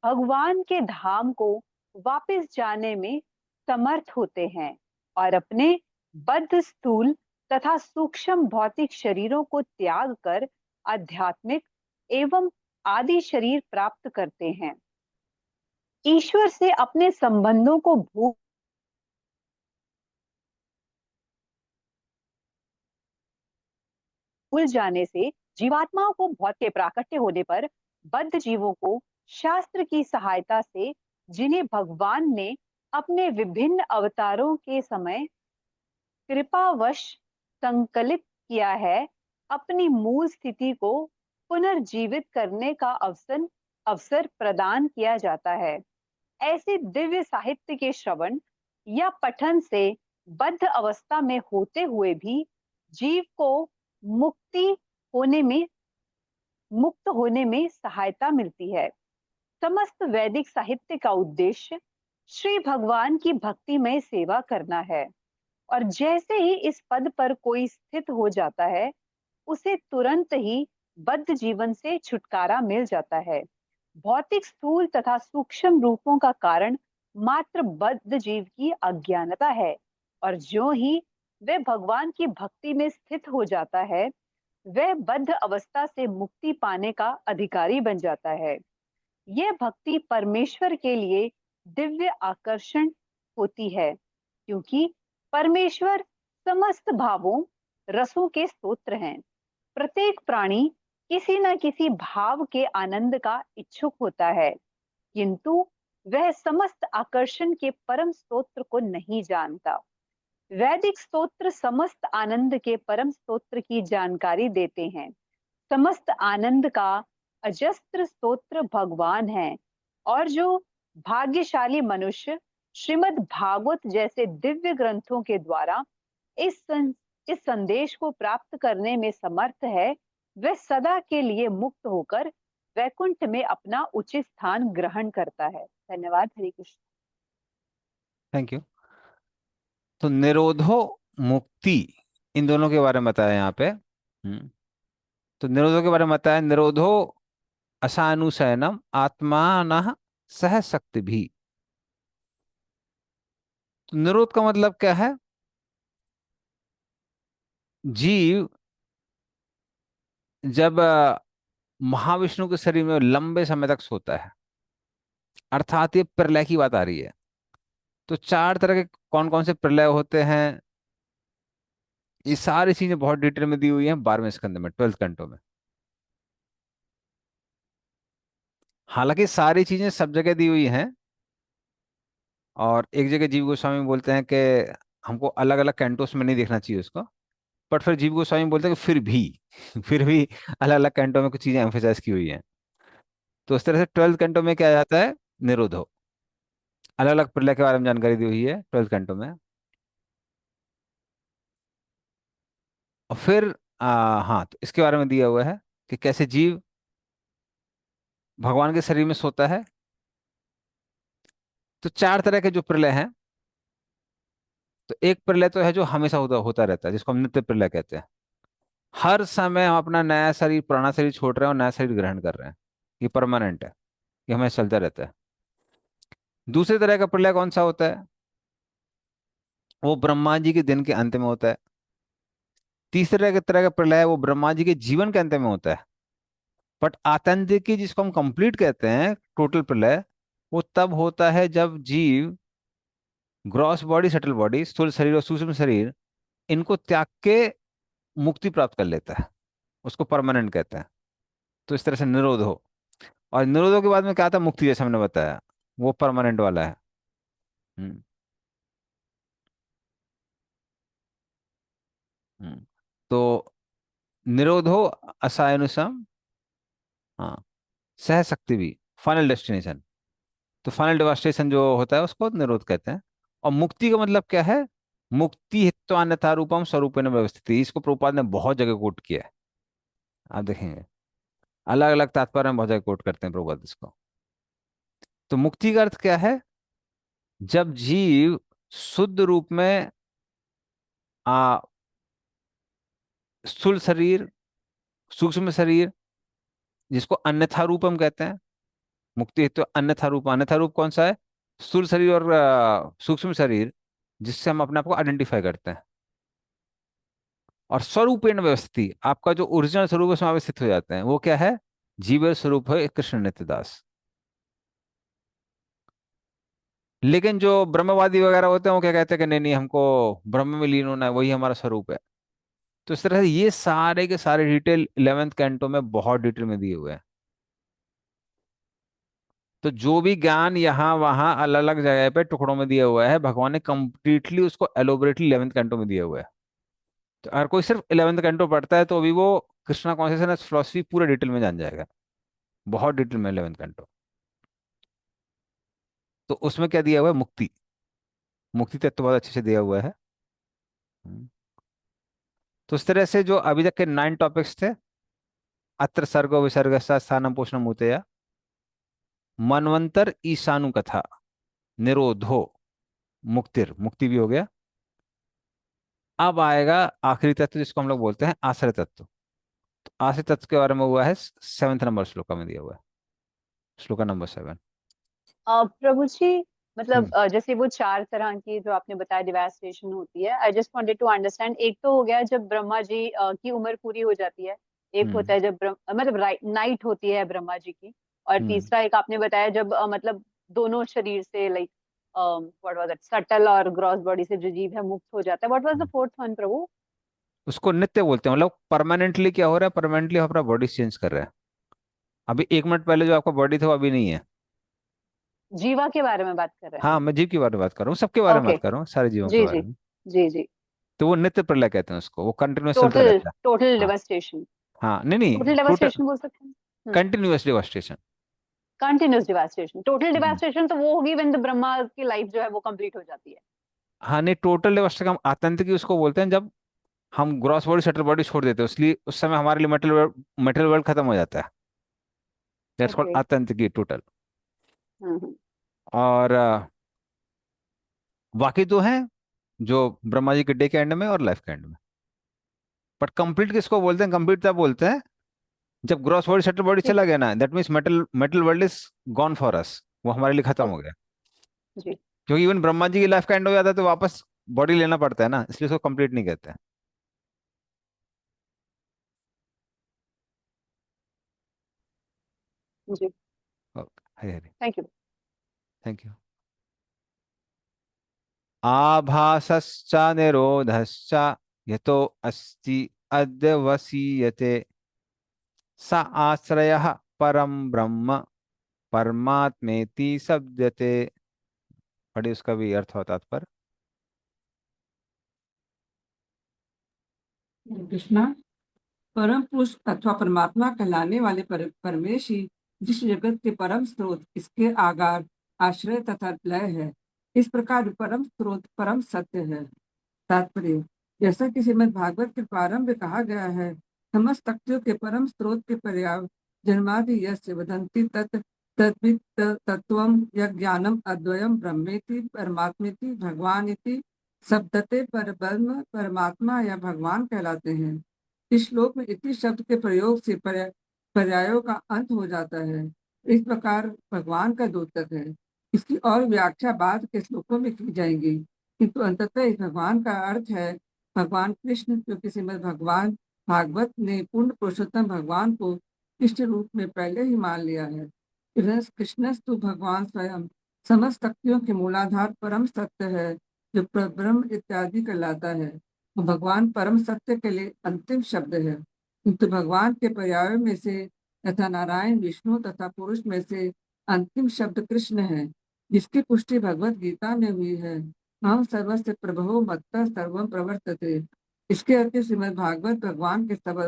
भगवान के धाम को वापस जाने में समर्थ होते हैं, और अपने बद्ध स्थूल तथा सूक्ष्म भौतिक शरीरों को त्याग कर आध्यात्मिक एवं आदि शरीर प्राप्त करते हैं। ईश्वर से अपने संबंधों को भूल जाने से जीवात्माओं को भौतिक के प्राकट्य होने पर बद्ध जीवों को शास्त्र की सहायता से, जिन्हें भगवान ने अपने विभिन्न अवतारों के समय कृपावश संकलित किया है, अपनी मूल स्थिति को पुनर्जीवित करने का अवसर प्रदान किया जाता है। ऐसे दिव्य साहित्य के श्रवण या पठन से बद्ध अवस्था में होते हुए भी जीव को मुक्ति होने में मुक्त होने में सहायता मिलती है। समस्त वैदिक साहित्य का उद्देश्य श्री भगवान की भक्तिमय सेवा करना है, और जैसे ही इस पद पर कोई स्थित हो जाता है, उसे तुरंत ही बद्ध जीवन से छुटकारा मिल जाता है। भौतिक स्थूल तथा सूक्ष्म रूपों का कारण मात्र बद्ध जीव की अज्ञानता है, और जो ही वह भगवान की भक्ति में स्थित हो जाता है, वह बद्ध अवस्था से मुक्ति पाने का अधिकारी बन जाता है। यह भक्ति परमेश्वर के लिए दिव्य आकर्षण होती है, क्योंकि परमेश्वर समस्त भावों रसों के स्तोत्र हैं। प्रत्येक प्राणी किसी न किसी भाव के आनंद का इच्छुक होता है, किंतु वह समस्त आकर्षण के परम स्तोत्र को नहीं जानता। वैदिक स्तोत्र समस्त आनंद के परम स्तोत्र की जानकारी देते हैं। समस्त आनंद का अजस्त्र स्तोत्र भगवान है, और जो भाग्यशाली मनुष्य श्रीमद् भागवत जैसे दिव्य ग्रंथों के द्वारा इस संदेश को प्राप्त करने में समर्थ है, वह सदा के लिए मुक्त होकर वैकुंठ में अपना उचित स्थान ग्रहण करता है। धन्यवाद। हरे कृष्ण। Thank you. तो निरोधो मुक्ति, इन दोनों के बारे में बताया यहाँ पे। तो निरोधो के बारे में बताया, निरोधो असानुशयनम आत्मान सह शक्ति भी। तो निरोध का मतलब क्या है? जीव जब महाविष्णु के शरीर में लंबे समय तक सोता है, अर्थात ये प्रलय की बात आ रही है। तो चार तरह के कौन कौन से प्रलय होते हैं, ये सारी चीजें बहुत डिटेल में दी हुई हैं 12वें स्कंद में, 12th कैंटो में। हालांकि सारी चीजें सब जगह दी हुई हैं, और एक जगह जीव गोस्वामी बोलते हैं कि हमको अलग अलग कैंटोस में नहीं देखना चाहिए उसको, बट फिर जीव गोस्वामी बोलते हैं कि फिर भी फिर भी अलग अलग कैंटो में कुछ चीजें एम्फेसाइज की हुई हैं। तो उस तरह से 12th कैंटो में क्या जाता है, निरोधो। अलग अलग प्रलय के बारे में जानकारी दी हुई है 12th कैंटो में। और फिर हाँ, तो इसके बारे में दिया हुआ है कि कैसे जीव भगवान के शरीर में सोता है। तो चार तरह के जो प्रलय हैं, तो एक प्रलय तो है जो हमेशा होता होता रहता है, जिसको हम नित्य प्रलय कहते हैं। हर समय हम अपना नया शरीर पुराना शरीर छोड़ रहे हैं और नया शरीर ग्रहण कर रहे हैं, ये परमानेंट है, ये हमें चलता रहता है। दूसरे तरह का प्रलय कौन सा होता है? वो ब्रह्मा जी के दिन के अंत में होता है। तीसरे तरह का प्रलय है वो ब्रह्मा जी के जीवन के अंत में होता है। बट आत्यंतिक, जिसको हम कंप्लीट कहते हैं, टोटल प्रलय, वो तब होता है जब जीव ग्रॉस बॉडी, सटल बॉडी, स्थूल शरीर और सूक्ष्म शरीर, इनको त्याग के मुक्ति प्राप्त कर लेता है, उसको परमानेंट कहते हैं। तो इस तरह से निरोध हो, और निरोधों के बाद में क्या आता है, मुक्ति, जैसे हमने बताया, वो परमानेंट वाला है। हम्म हम्म। तो निरोधो असायनुसम, हाँ, सह शक्ति भी, फाइनल डेस्टिनेशन। तो फाइनल डेवास्टेशन जो होता है उसको निरोध कहते हैं। और मुक्ति का मतलब क्या है? मुक्ति हित्वा अन्यथा रूपम स्वरूपेण व्यवस्थित, इसको प्रभुपाद ने बहुत जगह कोट किया है, आप देखेंगे अलग अलग तात्पर्य में बहुत जगह कोट करते हैं प्रभुपाद इसको। तो मुक्ति का अर्थ क्या है? जब जीव शुद्ध रूप में आ स्थूल शरीर, सूक्ष्म शरीर, जिसको अन्यथा रूप हम कहते हैं, मुक्ति हेतु अन्यथा रूप। अन्यथा रूप कौन सा है? स्थूल शरीर और सूक्ष्म शरीर, जिससे हम अपने आप को आइडेंटिफाई करते हैं। और स्वरूपेण व्यवस्थित, आपका जो ओरिजिनल स्वरूप है उसमें व्यवस्थित हो जाते हैं। वो क्या है? जीव स्वरूप है कृष्ण नित्यदास। लेकिन जो ब्रह्मवादी वगैरह होते हैं वो क्या कहते हैं कि नहीं नहीं, हमको ब्रह्म में लीन होना है, वही हमारा स्वरूप है। तो इस तरह से ये सारे के सारे डिटेल 11th कैंटो में बहुत डिटेल में दिए हुए हैं। तो जो भी ज्ञान यहाँ वहाँ अलग अलग जगह पे टुकड़ों में दिया हुआ है, भगवान ने कंप्लीटली उसको एलोबरेटली 11th कैंटो में दिया हुआ है। तो अगर कोई सिर्फ 11th कैंटो पढ़ता है तो अभी वो कृष्णा कॉन्शियसनेस फिलोसफी पूरे डिटेल में जान जाएगा, बहुत डिटेल में 11th कैंटो। तो उसमें क्या दिया हुआ है, मुक्ति, मुक्ति तत्व बहुत अच्छे से दिया हुआ है। हम्म। तो इस तरह से जो अभी तक के 9 टॉपिक्स थे, अत्र सर्गो विसर्गस्था स्थानम पोषणम मुतेय, मनवंतर ईशानु कथा, निरोधो, मुक्तिर, मुक्ति भी हो गया। अब आएगा आखिरी तत्व जिसको हम लोग बोलते हैं आश्रय तत्व। तो आश्रय तत्व के बारे में हुआ है 7th नंबर श्लोका में दिया हुआ है, श्लोका नंबर 7। प्रभु जी, मतलब हम्म। जैसे वो 4 तरह की जो आपने बताया डिवास्टेशन होती है, I just wanted to understand. एक तो हो गया जब ब्रह्मा जी की उम्र पूरी हो जाती है, एक होता हम्म। है जब मतलब नाइट होती है ब्रह्मा जी की, और हम्म। तीसरा एक आपने बताया जब मतलब दोनों शरीर से, like what was that, subtle और ग्रॉस बॉडी से जो जीव है मुक्त हो जाता है। What was the hmm. Fourth one प्रभु? उसको नित्य बोलते हैं, मतलब परमानेंटली क्या हो रहा है, परमानेंटली अपना बॉडी चेंज कर रहा है। अभी 1 मिनट पहले जो आपका बॉडी था वो अभी नहीं है। जीवा के बारे में बात कर रहे हैं हाँ, हम। मैं जीव की बारे में बात कर रहा हूँ, सबके बारे में ओके। बात कर रहा हूँ, सारे जीवों के जी बारे जी। में। जी जी। तो वो नित्य प्रलय कहते हैं उसको, वो कंटिन्यूस चलता टोटल रहता है। टोटल हाँ। डिवास्टेशन। हाँ, नहीं नहीं, टोटल टोटल डिवास्टेशन बोल सकते हैं। Continuous devastation. Continuous devastation, total devastation तो वो होगी व्हेन द ब्रह्मा की लाइफ जो है वो कंप्लीट हो जाती है। हाँ नहीं, टोटल डिवास्टेशन हम आतंक की उसको बोलते हैं, जब हम ग्रॉस बॉडी शटल बॉडी छोड़ देते हैं, इसलिए उस समय हमारे लिए मेटल वर्ल्ड खत्म हो जाता है। That's called okay. आतंक की टोटल। हम्म। और बाकी तो हैं जो ब्रह्मा जी के डे के एंड में और लाइफ के एंड में। बट कंप्लीट किसको बोलते हैं, कंप्लीट तब बोलते हैं जब ग्रॉस बॉडी शटल बॉडी ठीक। चला गया ना, that means metal metal world is gone for us, वो हमारे लिए खत्म हो ओके। गया। जी। क्योंकि इवन ब्रह्मा जी की लाइफ का एंड हो जाता है तो वापस बॉडी लेना पड़ता है ना, इसलिए उसको कंप्लीट नहीं कहते हैं। जी। हरे हरे। Thank you. Thank you. आभासश्च निरोधश्च यतो अस्ति अद्वसीयते, स आश्रयः परम ब्रह्म परमात्मेति शब्दते। पढ़िए उसका भी अर्थ और तात्पर्य। कृष्णा, परम पुरुष अथवा परमात्मा कहलाने वाले परमेश ही जिस जगत के परम स्रोत, इसके आगार, आश्रय तथा लय है। इस प्रकार परम स्रोत परम सत्य है। तात्पर्य, जैसा कि श्रीमद् भागवत के प्रारंभ में कहा गया है, समस्त शक्तियों के परम स्रोत के पर्याय जन्मादि यस्य वदन्ति तत् तद्वित् तत्त्वं यज्ञानम अद्वयम ब्रह्मेति परमात्मेति भगवानिति शब्दते परब्रह्म परमात्मा या भगवान कहलाते हैं। इस श्लोक में इति शब्द के प्रयोग से पर्यायों का अंत हो जाता है। इस प्रकार भगवान का द्योतक है। इसकी और व्याख्या बाद के श्लोकों में की जाएगी, किंतु अंततः इस भगवान का अर्थ है भगवान कृष्ण, क्योंकि श्रीमद् भगवान भागवत ने पूर्ण पुरुषोत्तम भगवान को कृष्ण रूप में पहले ही मान लिया है। कृष्णस्तु भगवान स्वयं समस्त शक्तियों के मूलाधार परम सत्य है, जो ब्रह्म इत्यादि कहलाता है। भगवान परम सत्य के लिए अंतिम शब्द है। किंतु भगवान के पर्यायों में से तथा नारायण, विष्णु तथा पुरुष में से अंतिम शब्द कृष्ण है, जिसकी पुष्टि भगवत गीता में हुई है। हम सर्वस्य प्रभो मत्तः सर्वं प्रवर्तते। इसके अर्थ श्रीमद् भागवत भगवान के सब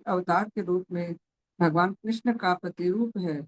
अवतार के रूप में भगवान कृष्ण का प्रतिरूप है।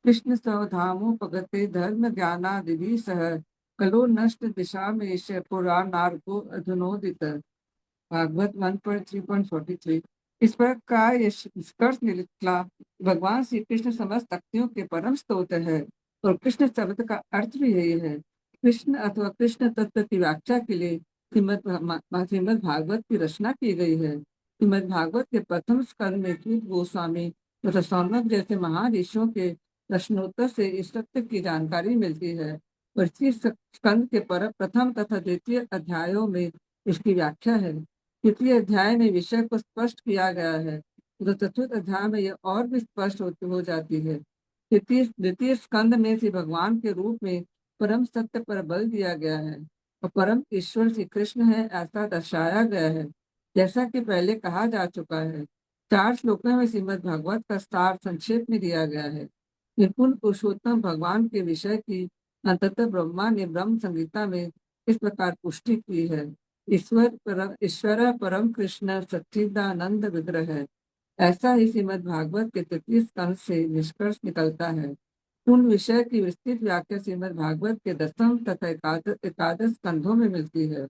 कृष्ण स्वधामोपगते धर्म ज्ञानादि सह कलो नष्ट दिशा में पुराणार्को अधुनोदित। भागवत 1.3.43। इस पर का निष्कर्ष निकला, भगवान श्री कृष्ण समस्त शक्तियों के परम स्रोत है, और कृष्ण शब्द का अर्थ भी यही है। कृष्ण अथवा कृष्ण तत्व की व्याख्या के लिए श्रीमद् भागवत की रचना की गई है। श्रीमद् भागवत के प्रथम स्कंद में सूत गोस्वामी तथा सौनक जैसे महान ऋषियों के प्रश्नोत्तर से इस तत्व की जानकारी मिलती है, और इसी स्कंद के प्रथम तथा द्वितीय अध्यायों में इसकी व्याख्या है। तृतीय अध्याय में विषय को स्पष्ट किया गया है। तो चतुर्थ अध्याय में यह और भी स्पष्ट हो जाती है। द्वितीय स्कंद में श्री भगवान के रूप में परम सत्य पर बल दिया गया है और परम ईश्वर श्री कृष्ण है ऐसा दर्शाया गया है। जैसा कि पहले कहा जा चुका है, 4 श्लोकों में श्रीमद् भागवत का सार संक्षेप में दिया गया है। निर्गुण पुरुषोत्तम भगवान के विषय की अंततः ब्रह्मा ने ब्रह्म संहिता में इस प्रकार पुष्टि की है। ईश्वर परम कृष्ण सच्चिदानंद विग्रह है। ऐसा ही श्रीमद् भागवत के 33 स्कंध से निष्कर्ष निकलता है। उन विषय की विस्तृत व्याख्या श्रीमद् भागवत के 10th तथा एकादश स्कंधों में मिलती है।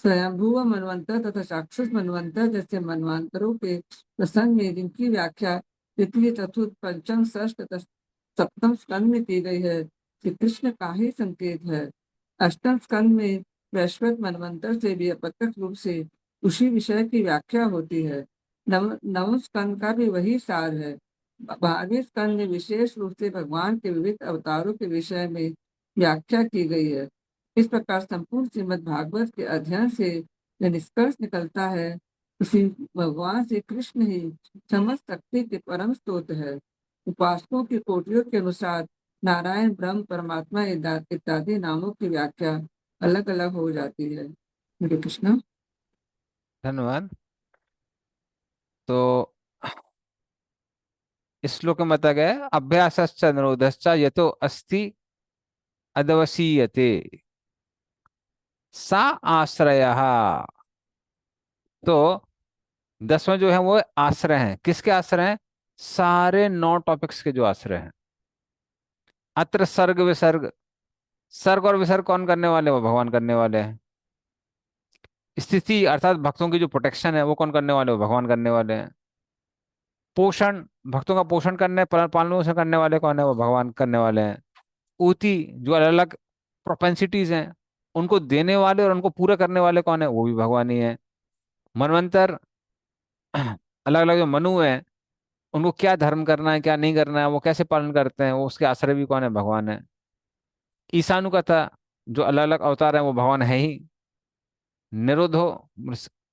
स्वयंभुव मनवंतर तथा चाक्षुष मनवंतर जैसे मनवंतरों के प्रसंग में जिनकी व्याख्या तृतीय, चतुर्थ, पंचम, षष्ठ तथा सप्तम स्कंद में की गई है, श्री कृष्ण का ही संकेत है। अष्टम स्कंद में वैश्विक मनवंतर से भी अप्रत्यक्ष रूप से उसी विषय की व्याख्या होती है। नवम स्कंद का भी वही सार है। 12वें स्कंद में विशेष रूप से भगवान के विविध अवतारों के विषय में व्याख्या की गई है। इस प्रकार संपूर्ण श्रीमद् भागवत के अध्ययन से यह निष्कर्ष निकलता है कि भगवान श्री कृष्ण ही समस्त शक्ति के परम स्रोत है। उपासकों की कोटियों के अनुसार नारायण, ब्रह्म, परमात्मा इत्यादि नामों की व्याख्या अलग अलग हो जाती है। हरे कृष्ण। धन्यवाद। तो इस श्लोक में बताया गया है, अभ्यासश्च निरोधश्च यतो अस्ति अदवसीयते सा आश्रयः। तो 10वां जो है वो आश्रय है। किसके आश्रय हैं? सारे 9 टॉपिक्स के जो आश्रय हैं। अत्र सर्ग विसर्ग, सर्ग और विसर्ग कौन करने वाले? वो भगवान करने वाले हैं। स्थिति अर्थात भक्तों की जो प्रोटेक्शन है वो कौन करने वाले? वो भगवान करने वाले हैं। पोषण, भक्तों का पोषण करने पालन पोषण करने वाले कौन है? वो भगवान करने वाले हैं। ऊति, जो अलग अलग प्रोपेंसिटीज हैं उनको देने वाले और उनको पूरा करने वाले कौन है? वो भी भगवान ही है। मनवंतर, अलग अलग जो मनु है उनको क्या धर्म करना है क्या नहीं करना है वो कैसे पालन करते हैं, वो उसके आश्रय भी कौन है? भगवान है। ईशानु कथा, जो अलग अलग अवतार हैं वो भगवान है ही। निरोधो,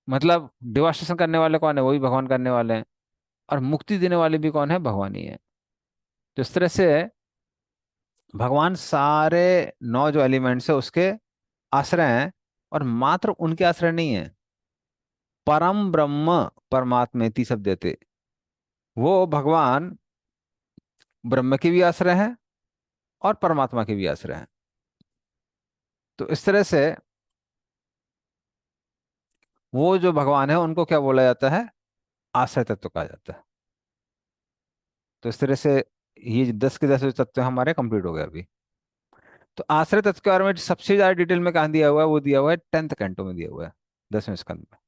मतलब डिवास्टेशन करने वाले कौन है? वो भी भगवान करने वाले हैं। और मुक्ति देने वाले भी कौन है? भगवान ही है। तो इस तरह से भगवान सारे 9 जो एलिमेंट्स है उसके आश्रय हैं। और मात्र उनके आश्रय नहीं है, परम ब्रह्म परमात्मेति सब देते, वो भगवान ब्रह्म के भी आश्रय हैं और परमात्मा के भी आश्रय हैं। तो इस तरह से वो जो भगवान है उनको क्या बोला जाता है? आश्रय तत्व कहा जाता है। तो इस तरह से ये 10 के 10 जो तत्व हमारे कंप्लीट हो गए अभी। तो आश्रय तत्व के बारे में सबसे ज्यादा डिटेल में कहाँ दिया हुआ है? वो दिया हुआ है 10th कैंटो में दिया हुआ है, 10वें स्कंद में।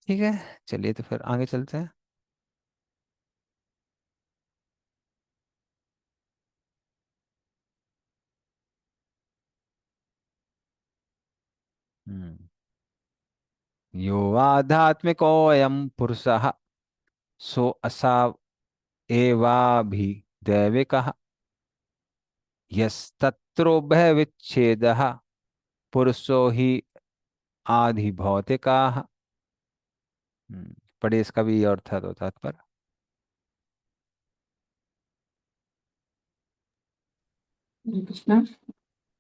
ठीक है, चलिए तो फिर आगे चलते हैं। हम्म। यो आध्यात्मिकोऽयं पुरुषः सो असा एवाभिदैविकः यस्तत्रोभयविच्छेदः पुरुषो हि आधिभौतिकाः। पढ़िए इसका भी अर्थ है तो तात्पर्य। हरे कृष्ण।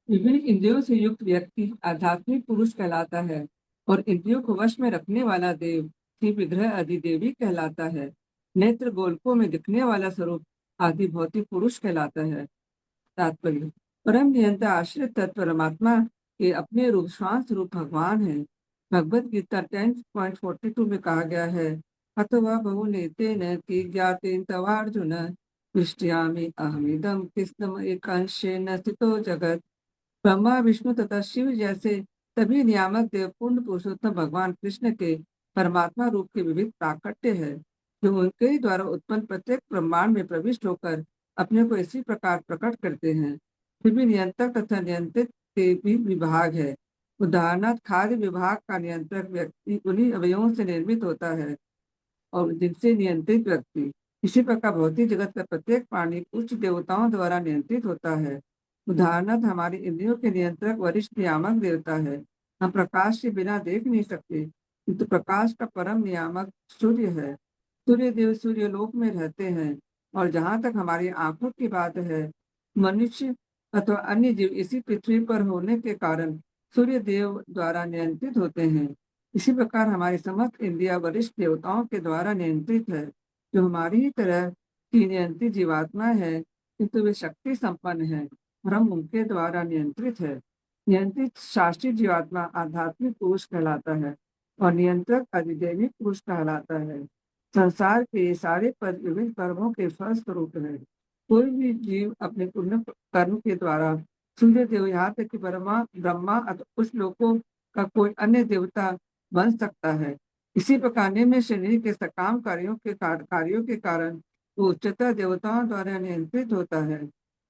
विभिन्न इंद्रियों से युक्त व्यक्ति आध्यात्मिक पुरुष कहलाता है और इंद्रियों को वश में रखने वाला देव श्री विग्रह अधिदेवी कहलाता है। नेत्र गोलकों में दिखने वाला स्वरूप आदि भौतिक पुरुष कहलाता है। तात्पर्य, परम नियंता आश्रित तत्व परमात्मा के अपने रूप श्वास रूप भगवान है। भगवत गीता 10.42 में कहा गया है, अथवा बहुनेतेन की ज्ञातेन तवार्जुन पृष्ठयामि अहमिदं कृष्णम एकांशेन स्थितो जगत। ब्रह्मा, विष्णु तथा शिव जैसे सभी नियामक देव पूर्ण पुरुषोत्तम भगवान कृष्ण के परमात्मा रूप के विविध प्राकट्य है, जो उनके द्वारा उत्पन्न प्रत्येक ब्रह्मांड में प्रविष्ट होकर अपने को इसी प्रकार प्रकट करते हैं। फिर भी नियंत्रक तथा नियंत्रित के भी विभाग है। उदाहरणार्थ, खाद्य विभाग का नियंत्रक व्यक्ति उन्हीं अवयवों से निर्मित होता है और जिनसे नियंत्रित व्यक्ति। इसी प्रकार भौतिक जगत का प्रत्येक प्राणी उच्च देवताओं द्वारा नियंत्रित होता है। उदाहरणार्थ, हमारी इंद्रियों के नियंत्रक वरिष्ठ नियामक देवता है, हम प्रकाश के बिना देख नहीं सकते, किंतु प्रकाश का परम नियामक सूर्य है। सूर्य देव सूर्यलोक में रहते हैं, और जहाँ तक हमारी आंखों की बात है, मनुष्य अथवा अन्य जीव इसी पृथ्वी पर होने के कारण सूर्य देव द्वारा नियंत्रित होते हैं। इसी प्रकार हमारी समस्त इंद्रिया वरिष्ठ देवताओं के द्वारा नियंत्रित है, जो हमारी ही तरह की नियंत्रित जीवात्मा है, किंतु वे शक्ति संपन्न है और हम उनके द्वारा नियंत्रित है। नियंत्रित शास्त्रीय जीवात्मा आध्यात्मिक पुरुष कहलाता है और नियंत्रक अधिदैविक पुरुष कहलाता है। संसार के ये सारे पद विभिन्न कर्मों के फल स्वरूप है। कोई भी जीव अपने पुण्य कर्म के द्वारा सूर्य देव, यहाँ तक कि ब्रह्मा अथवा उस लोकों का कोई अन्य देवता बन सकता है। इसी प्रकार में शरीर के सकाम कार्यों के कारण वो उच्चतर देवताओं द्वारा नियंत्रित होता है।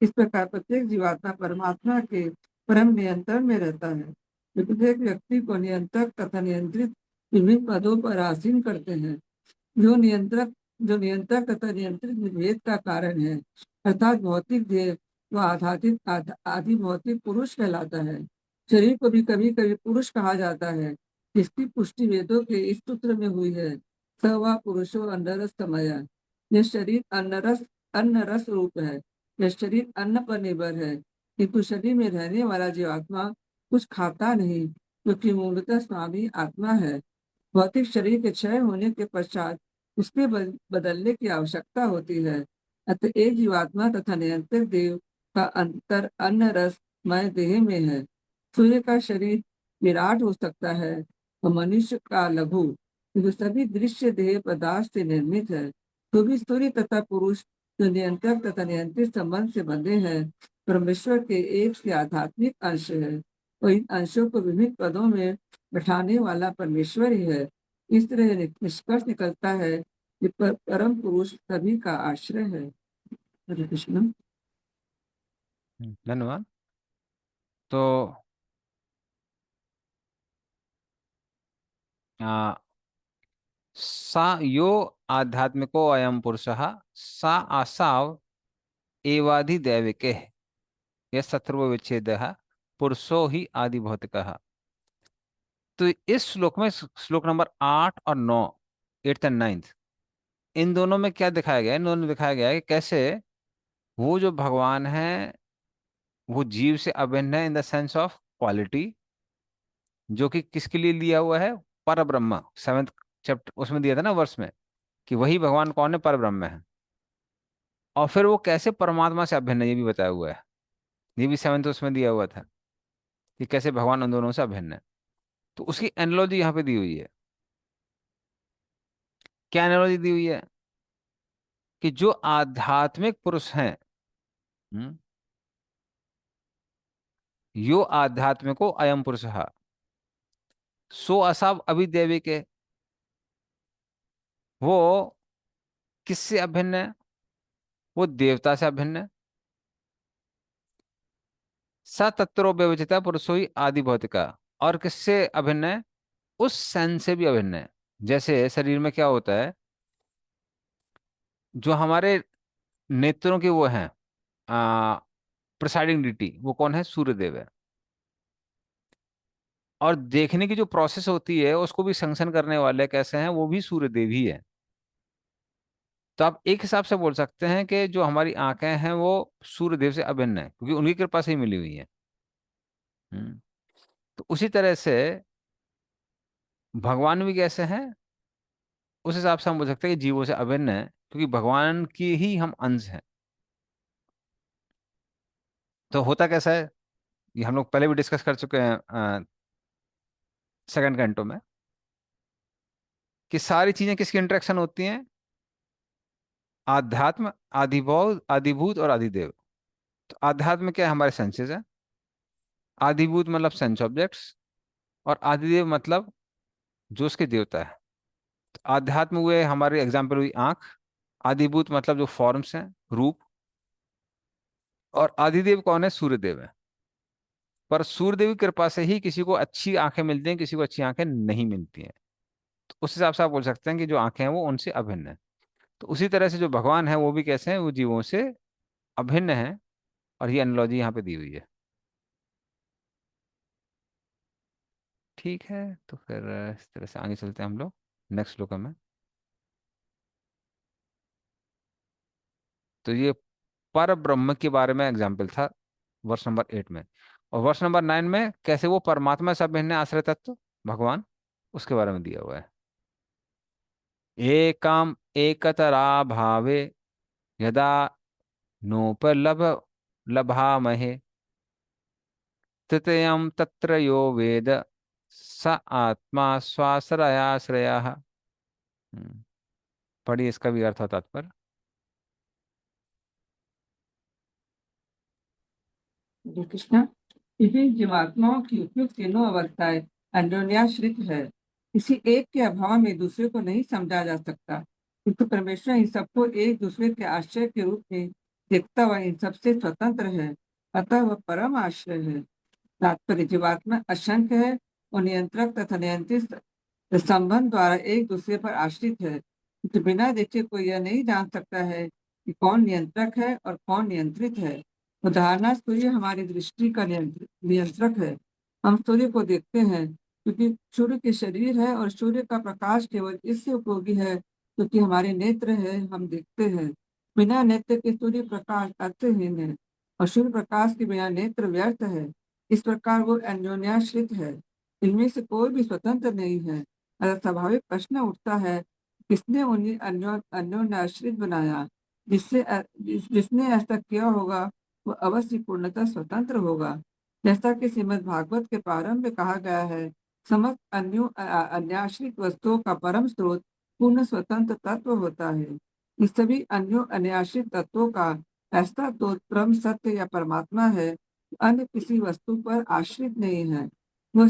इस प्रकार प्रत्येक जीवात्मा परमात्मा के परम नियंत्रण में रहता है। प्रत्येक व्यक्ति को नियंत्रक तथा नियंत्रित विभिन्न पदों पर आसीन करते हैं। जो नियंत्रक तथा नियंत्रित भेद का कारण है, अर्थात भौतिक देह व आदि भौतिक पुरुष कहलाता है। शरीर को भी कभी कभी पुरुष कहा जाता है, जिसकी पुष्टि वेदों के इस सूत्र में हुई है, स व पुरुषो अन्नरस समया। यह शरीर अन्न रस रूप है। यह शरीर अन्न पर निर्भर है, किंतु शरीर में रहने वाला जीवात्मा कुछ खाता नहीं, क्योंकि मूलतः स्वामी आत्मा है। भौतिक शरीर के क्षय होने के पश्चात उसके बदलने की आवश्यकता होती है। अतः एक जीवात्मा तथा नियंत्रक देव का अंतर अन्न रस मय देह में है। सूर्य का शरीर विराट हो सकता है और मनुष्य का लघु, जो सभी दृश्य देह पदार्थ से निर्मित है। तो भी सूर्य तथा पुरुष जो नियंत्रक तथा नियंत्रित संबंध से बंधे हैं, परमेश्वर के एक से आध्यात्मिक अंश है और इन अंशों को विभिन्न पदों में बैठाने वाला परमेश्वर ही है। इस तरह यह निष्कर्ष निकलता है कि परम पुरुष सभी का आश्रय है। हरे कृष्ण। धन्यवाद। तो आ, सा यो आध्यात्मिको अयम पुरुषः सा आसाव एवाधिदैविके यह सत्रो विच्छेदः पुरुषो ही आदि भौतिकः। तो इस श्लोक में श्लोक नंबर 8 और 9, 8th एंड 9th, इन दोनों में क्या दिखाया गया है? इन दोनों में दिखाया गया है कि कैसे वो जो भगवान है वो जीव से अभिन्न है in the sense of quality, जो कि किसके लिए लिया हुआ है? पर ब्रह्म। 7th चैप्टर उसमें दिया था ना वर्ष में, कि वही भगवान कौन है? पर ब्रह्म है। और फिर वो कैसे परमात्मा से अभिन्न है ये भी बताया हुआ है। ये भी 7th उसमें दिया हुआ था कि कैसे भगवान उन दोनों से अभिन्न है। तो उसकी एनालॉजी यहाँ पे दी हुई है। क्या एनालॉजी दी हुई है? कि जो आध्यात्मिक पुरुष हैं, हम्म, यो आध्यात्मिको अयम पुरुष सो असाव अभिदैविक है। वो किससे अभिन्न है? वो देवता से अभिन्न है। स तत्रो व्यवचिता पुरुषो ही आदि भौतिका। और किससे अभिन्न है? उस सेंस से भी अभिन्न है। जैसे शरीर में क्या होता है, जो हमारे नेत्रों के वो हैं, प्रिसाइडिंग डिटी, वो कौन है? सूर्यदेव है। और देखने की जो प्रोसेस होती है उसको भी संसन करने वाले कैसे हैं? वो भी सूर्यदेव ही है। तो आप एक हिसाब से बोल सकते हैं कि जो हमारी आंखें हैं वो सूर्यदेव से अभिन्न है, क्योंकि उनकी कृपा से ही मिली हुई है। हम्म। तो उसी तरह से भगवान भी कैसे हैं? उस हिसाब से हम बोल सकते हैं कि जीवों से अभिन्न है, क्योंकि भगवान की ही हम अंश हैं। तो होता कैसा है, ये हम लोग पहले भी डिस्कस कर चुके हैं सेकंड कैंटो में, कि सारी चीजें किसकी इंटरेक्शन होती हैं? आध्यात्म, आदिभूत और आदिदेव। तो आध्यात्म क्या है? हमारे सेंसेस है। आदिभूत मतलब सेंस ऑब्जेक्ट्स, और आदिदेव मतलब जो उसके देवता है। तो आध्यात्म हुए हमारे, एग्जाम्पल हुई आंख। आदिभूत मतलब जो फॉर्म्स हैं, रूप। और आदिदेव कौन है? सूर्यदेव है। पर सूर्यदेव की कृपा से ही किसी को अच्छी आंखें मिलती हैं, किसी को अच्छी आंखें नहीं मिलती हैं। तो उस हिसाब से आप बोल सकते हैं कि जो आंखें हैं वो उनसे अभिन्न है। तो उसी तरह से जो भगवान है वो भी कैसे हैं? वो जीवों से अभिन्न है। और ये एनालॉजी यहाँ पे दी हुई है। ठीक है, तो फिर इस तरह से आगे चलते हैं हम लोग नेक्स्ट श्लोक में। तो ये पर ब्रह्म के बारे में एग्जाम्पल था वर्ष नंबर 8 में। और वर्ष नंबर 9 में कैसे वो परमात्मा से भिन्न आश्रय तत्व भगवान, उसके बारे में दिया हुआ है। एकाम एकतरा भावे यदा नोपलभ लभामहे तृतीयं तत्र यो वेद स आत्मा स्वाश्रयाश्रयः। पढ़िए इसका भी अर्थ और तात्पर्य। हरे कृष्णा। यही जीवात्माओं की उपयुक्त तीनों अवस्थाएं अन्योन्याश्रित है। किसी एक के अभाव में दूसरे को नहीं समझा जा सकता, किंतु परमेश्वर इन सबको एक दूसरे के आश्रय के रूप में देखता हुआ इन सबसे स्वतंत्र है, अतः वह परम आश्रय है। तात्पर्य जीवात्मा असंख्य है और नियंत्रक तथा नियंत्रित संबंध द्वारा एक दूसरे पर आश्रित है, तो बिना देखे कोई यह नहीं जान सकता है कि कौन नियंत्रक है और कौन नियंत्रित है। उदाहरण, सूर्य हमारी दृष्टि का नियंत्रक है। हम सूर्य को देखते हैं क्योंकि सूर्य के शरीर है, और सूर्य का प्रकाश केवल इससे उपयोगी है क्योंकि हमारे नेत्र है, हम देखते हैं। बिना नेत्र के सूर्य प्रकाश अर्थहीन है, और सूर्य प्रकाश के बिना नेत्र व्यर्थ है। इस प्रकार वो अन्योन्याश्रित है, इनमें से कोई भी स्वतंत्र नहीं है। स्वाभाविक प्रश्न उठता है, किसने उन्हें अन्योन्याश्रित बनाया? जिसने ऐसा किया होगा वो अवश्य पूर्णतः स्वतंत्र होगा। जैसा कि श्रीमद् भागवत के प्रारंभ में कहा गया है, समस्त अन्याश्रित वस्तुओं का परम स्रोत पूर्ण स्वतंत्र तत्व होता है। इस सभी अन्याश्रित तत्वों का ऐसा तो परम सत्य या परमात्मा है, अन्य किसी वस्तु पर आश्रित नहीं है। वह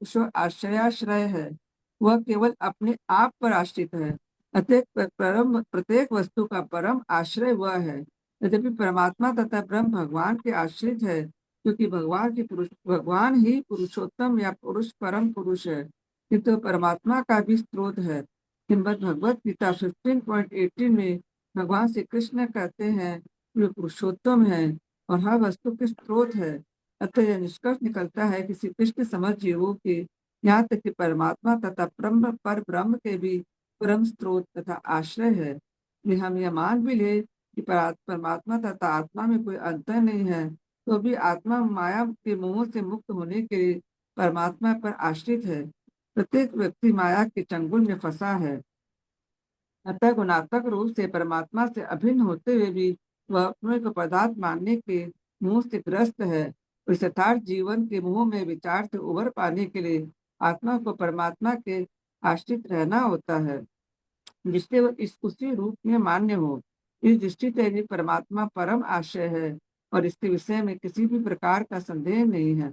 स्व आश्रयाश्रय है, वह केवल अपने आप पर आश्रित है। प्रत्येक वस्तु का परम आश्रय वह है। यद्यपि परमात्मा तथा ब्रह्म भगवान के आश्रित है, क्योंकि भगवान ही पुरुषोत्तम या पुरुष परम पुरुष है, किंतु परमात्मा का भी स्रोत है। श्रीमद् भगवत गीता 15.18 में भगवान श्री कृष्ण कहते हैं वे पुरुषोत्तम है और हर वस्तु के स्रोत है। अतः यह निष्कर्ष निकलता है कि श्री कृष्ण समस्त जीवों के, यहाँ तक कि परमात्मा तथा ब्रह्म के भी परम स्रोत तथा आश्रय है। हम यह मान भी ले कि परमात्मा तथा आत्मा में कोई अंतर नहीं है, तो भी आत्मा माया के मोह से मुक्त होने के लिए परमात्मा पर आश्रित है। प्रत्येक व्यक्ति माया के चंगुल में फंसा है। अतः गुणात्मक रूप से परमात्मा से अभिन्न होते हुए भी वह अपने को पदार्थ मानने के मोह से ग्रस्त है। इस यथार्थ जीवन के मोह में विचार से उबर पाने के लिए आत्मा को परमात्मा के आश्रित रहना होता है, जिससे वह इस उसी रूप में मान्य हो। इस दृष्टि से भी परमात्मा परम आश्रय है और इसके विषय में किसी भी प्रकार का संदेह नहीं है।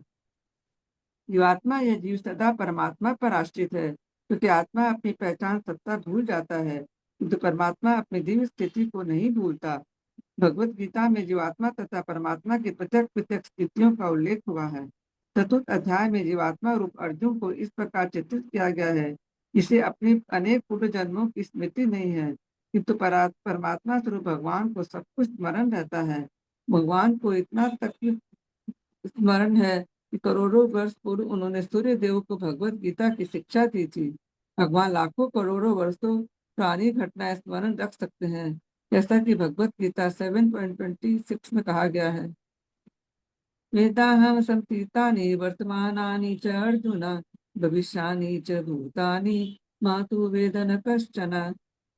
जीवात्मा या जीव सदा परमात्मा पर आश्रित है, क्योंकि आत्मा अपनी पहचान सत्ता भूल जाता है, किंतु परमात्मा अपनी दिव्य स्थिति को नहीं भूलता। भगवत गीता में जीवात्मा तथा परमात्मा की पृथक पृथक स्थितियों का उल्लेख हुआ है। चतुर्थ अध्याय में जीवात्मा रूप अर्जुन को इस प्रकार चित्रित किया गया है, जिसे अपने अनेक पूर्व जन्मों की स्मृति नहीं है, किंतु परमात्मा स्वरूप भगवान को सब कुछ स्मरण रहता है। भगवान को इतना तक स्मरण है कि करोड़ों वर्ष पूर्व उन्होंने सूर्य देव को भगवत गीता की शिक्षा दी थी। भगवान लाखों करोड़ों वर्षों पुरानी घटनाएं स्मरण रख सकते हैं, जैसा कि भगवत गीता 7.26 में कहा गया है। वेदाहं संतीतानि वर्तमानानि च अर्जुन भविष्यानि च भूतानि मातु वेद न कश्चन।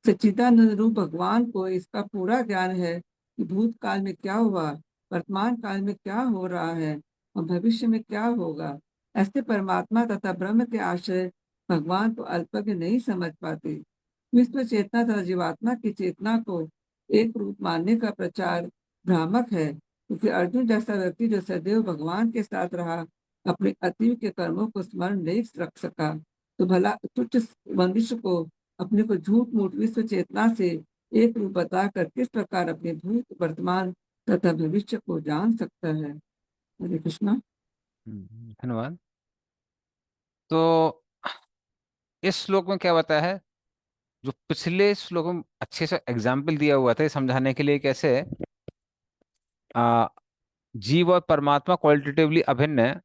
सच्चिदानंद रूप भगवान को इसका पूरा ज्ञान है कि भूतकाल में क्या हुआ, वर्तमान काल में क्या हो रहा है और भविष्य में क्या होगा। ऐसे परमात्मा तथा ब्रह्म के आश्रय भगवान को अल्पज्ञ नहीं समझ पाते। विश्व चेतना तथा जीवात्मा की चेतना को एक रूप मानने का प्रचार भ्रामक है, क्योंकि अर्जुन जैसा व्यक्ति जो सदैव भगवान के साथ रहा अपने अतीव के कर्मों को स्मरण नहीं रख सका, तो भला तुच्छ मनुष्य को अपने को झूठ मूठ विश्व चेतना से एक रूप बताकर किस प्रकार अपने भूत वर्तमान तथा भविष्य को जान सकता है। हरे कृष्णा। धन्यवाद। तो इस श्लोक में क्या बताया है, जो पिछले श्लोक में अच्छे से एग्जाम्पल दिया हुआ था ये समझाने के लिए कैसे आ, जीव और परमात्मा क्वालिटेटिवली अभिन्न है,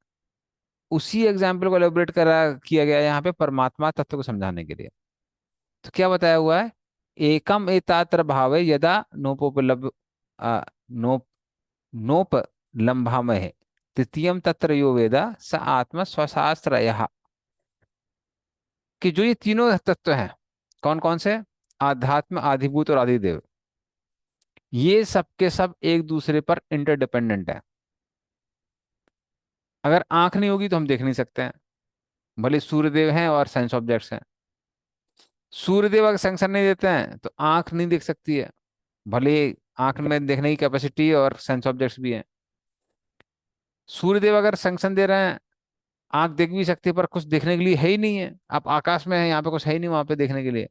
उसी एग्जाम्पल को एलोबरेट करा किया गया यहाँ पे परमात्मा तत्व को समझाने के लिए। तो क्या बताया हुआ है, एकम एतात्र भावे यदा नोपोपलब्ध नोप नोप लंभामहे तृतीयम तत्र यो वेदा स आत्मा स्वशास्त्र, कि जो ये तीनों तत्व हैं, कौन कौन से, आध्यात्म, आधिभूत और आदिदेव, ये सब के सब एक दूसरे पर इंटरडिपेंडेंट है। अगर आंख नहीं होगी तो हम देख नहीं सकते हैं, भले सूर्यदेव हैं और साइंस ऑब्जेक्ट्स हैं। सूर्यदेव अगर सेंसन नहीं देते हैं तो आंख नहीं देख सकती है, भले आंख में देखने की कैपेसिटी और सेंस ऑब्जेक्ट्स भी हैं। सूर्यदेव अगर सेंक्शन दे रहे हैं, आंख देख भी सकती है पर कुछ देखने के लिए है ही नहीं है, आप आकाश में है, यहाँ पे कुछ है ही नहीं वहां पे देखने के लिए,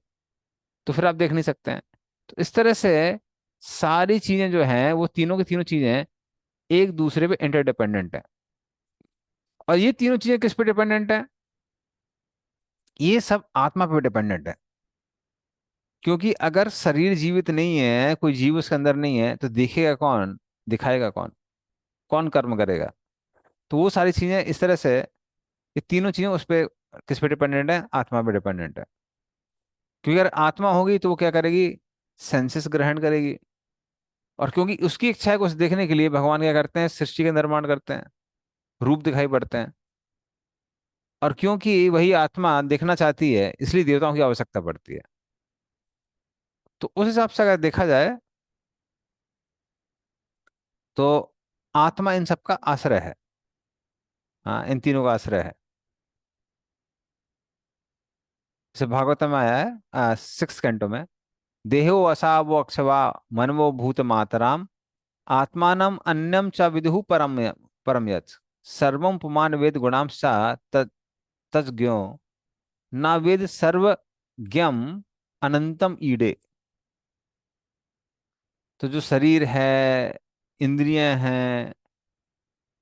तो फिर आप देख नहीं सकते हैं। तो इस तरह से सारी चीजें जो हैं वो तीनों की तीनों चीजें एक दूसरे पे इंटरडिपेंडेंट है। और ये तीनों चीजें किस पे डिपेंडेंट है, ये सब आत्मा पे डिपेंडेंट है। क्योंकि अगर शरीर जीवित नहीं है, कोई जीव उसके अंदर नहीं है, तो देखेगा कौन, दिखाएगा कौन, कौन कर्म करेगा। तो वो सारी चीजें इस तरह से, ये तीनों चीजें उस पे किस पे डिपेंडेंट है, आत्मा पे डिपेंडेंट है। क्योंकि अगर आत्मा होगी तो वो क्या करेगी, सेंसेस ग्रहण करेगी। और क्योंकि उसकी इच्छा है कुछ देखने के लिए, भगवान क्या करते हैं, सृष्टि का निर्माण करते हैं, रूप दिखाई पड़ते हैं। और क्योंकि वही आत्मा देखना चाहती है, इसलिए देवताओं की आवश्यकता पड़ती है। तो उस हिसाब से अगर देखा जाए तो आत्मा इन सबका आश्रय है। हाँ, इन तीनों का आश्रय है। जैसे भागवतम में आया है 6 कैंटो में, देहो वसा वो अक्षवा मनवो भूत मातराम आत्मानम अन्यम च विदुहु परम यत् सर्वम पुमान वेद गुणाम सा तज्ज्ञो ना वेद सर्वज्ञम अनंतम ईडे। तो जो शरीर है, इंद्रियां हैं,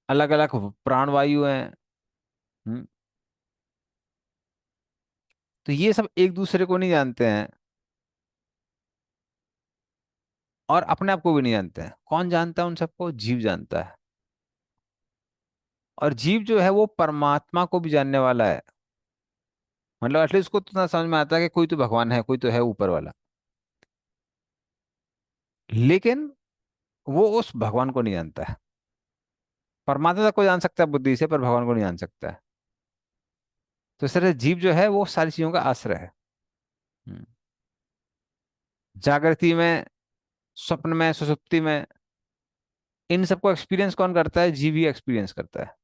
अलग अलग प्राणवायु हैं, हम्म, तो ये सब एक दूसरे को नहीं जानते हैं और अपने आप को भी नहीं जानते हैं। कौन जानता है उन सबको, जीव जानता है। और जीव जो है वो परमात्मा को भी जानने वाला है। मतलब एटलीस्ट उसको तो इतना समझ में आता है कि कोई तो भगवान है, कोई तो है ऊपर वाला। लेकिन वो उस भगवान को नहीं जानता है। परमात्मा तक को जान सकता है बुद्धि से, पर भगवान को नहीं जान सकता है। तो इस तरह से जीव जो है वो सारी चीजों का आश्रय है। हम्म। जागृति में, स्वप्न में, सुषुप्ति में, इन सबको एक्सपीरियंस कौन करता है, जीव ही एक्सपीरियंस करता है।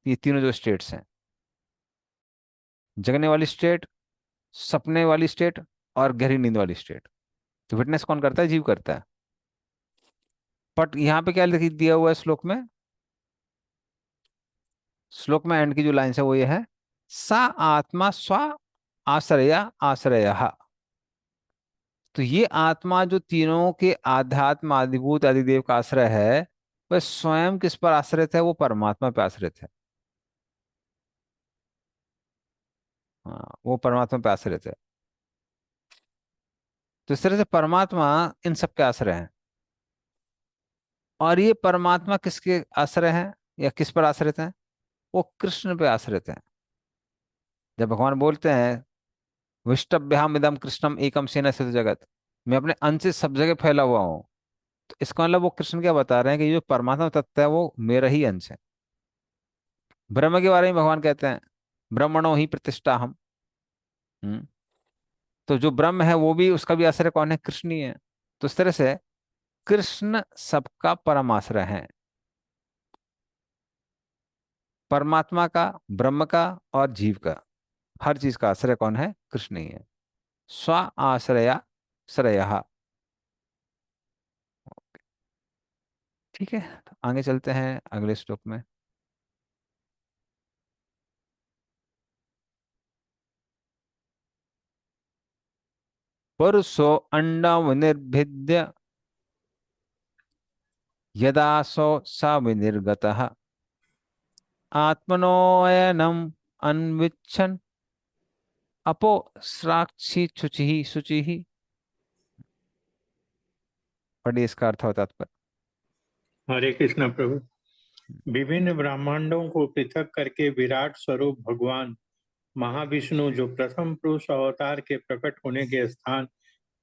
ये तीनों जो स्टेट्स हैं, जगने वाली स्टेट, सपने वाली स्टेट और गहरी नींद वाली स्टेट, तो विटनेस कौन करता है, जीव करता है। बट यहाँ पे क्या लिख दिया हुआ है श्लोक में, श्लोक में एंड की जो लाइन है वो ये है, सा आत्मा स्व आश्रय आश्रय। तो ये आत्मा जो तीनों के आध्यात्म, आदिभूत, आदिदेव का आश्रय है, वह स्वयं किस पर आश्रित है, वो परमात्मा पर आश्रित है। हाँ, वो परमात्मा पे आश्रित है। तो इस तरह से परमात्मा इन सब के आश्रय हैं। और ये परमात्मा किसके आश्रय हैं या किस पर आश्रित हैं, वो कृष्ण पे आश्रित हैं। जब भगवान बोलते हैं विष्टभ्याम इदम कृष्णम एकम सेन स्थित जगत, मैं अपने अंश से सब जगह फैला हुआ हूँ, तो इसका मतलब वो कृष्ण क्या बता रहे हैं कि ये जो परमात्मा तत्व है वो मेरा ही अंश है। ब्रह्म के बारे में भगवान कहते हैं ब्रह्मणो ही प्रतिष्ठा हम। हम्म। तो जो ब्रह्म है वो भी, उसका भी आश्रय कौन है, कृष्ण ही है। तो इस तरह से कृष्ण सबका परम आश्रय है। परमात्मा का, ब्रह्म का और जीव का, हर चीज का आश्रय कौन है, कृष्ण ही है। स्व आश्रया श्रेय। ठीक है, तो आगे चलते हैं अगले श्लोक में। पुरुषो अंडम निर्भिद्य यदा सो स विनिर्गतः आत्मनोयनम अन्विच्छन् अपो साक्षी शुचि। पढ़िए इसका अर्थ होता है। हरे कृष्ण प्रभु। विभिन्न ब्रह्मांडों को पृथक करके विराट स्वरूप भगवान महाविष्णु जो प्रथम पुरुष अवतार के प्रकट होने के स्थान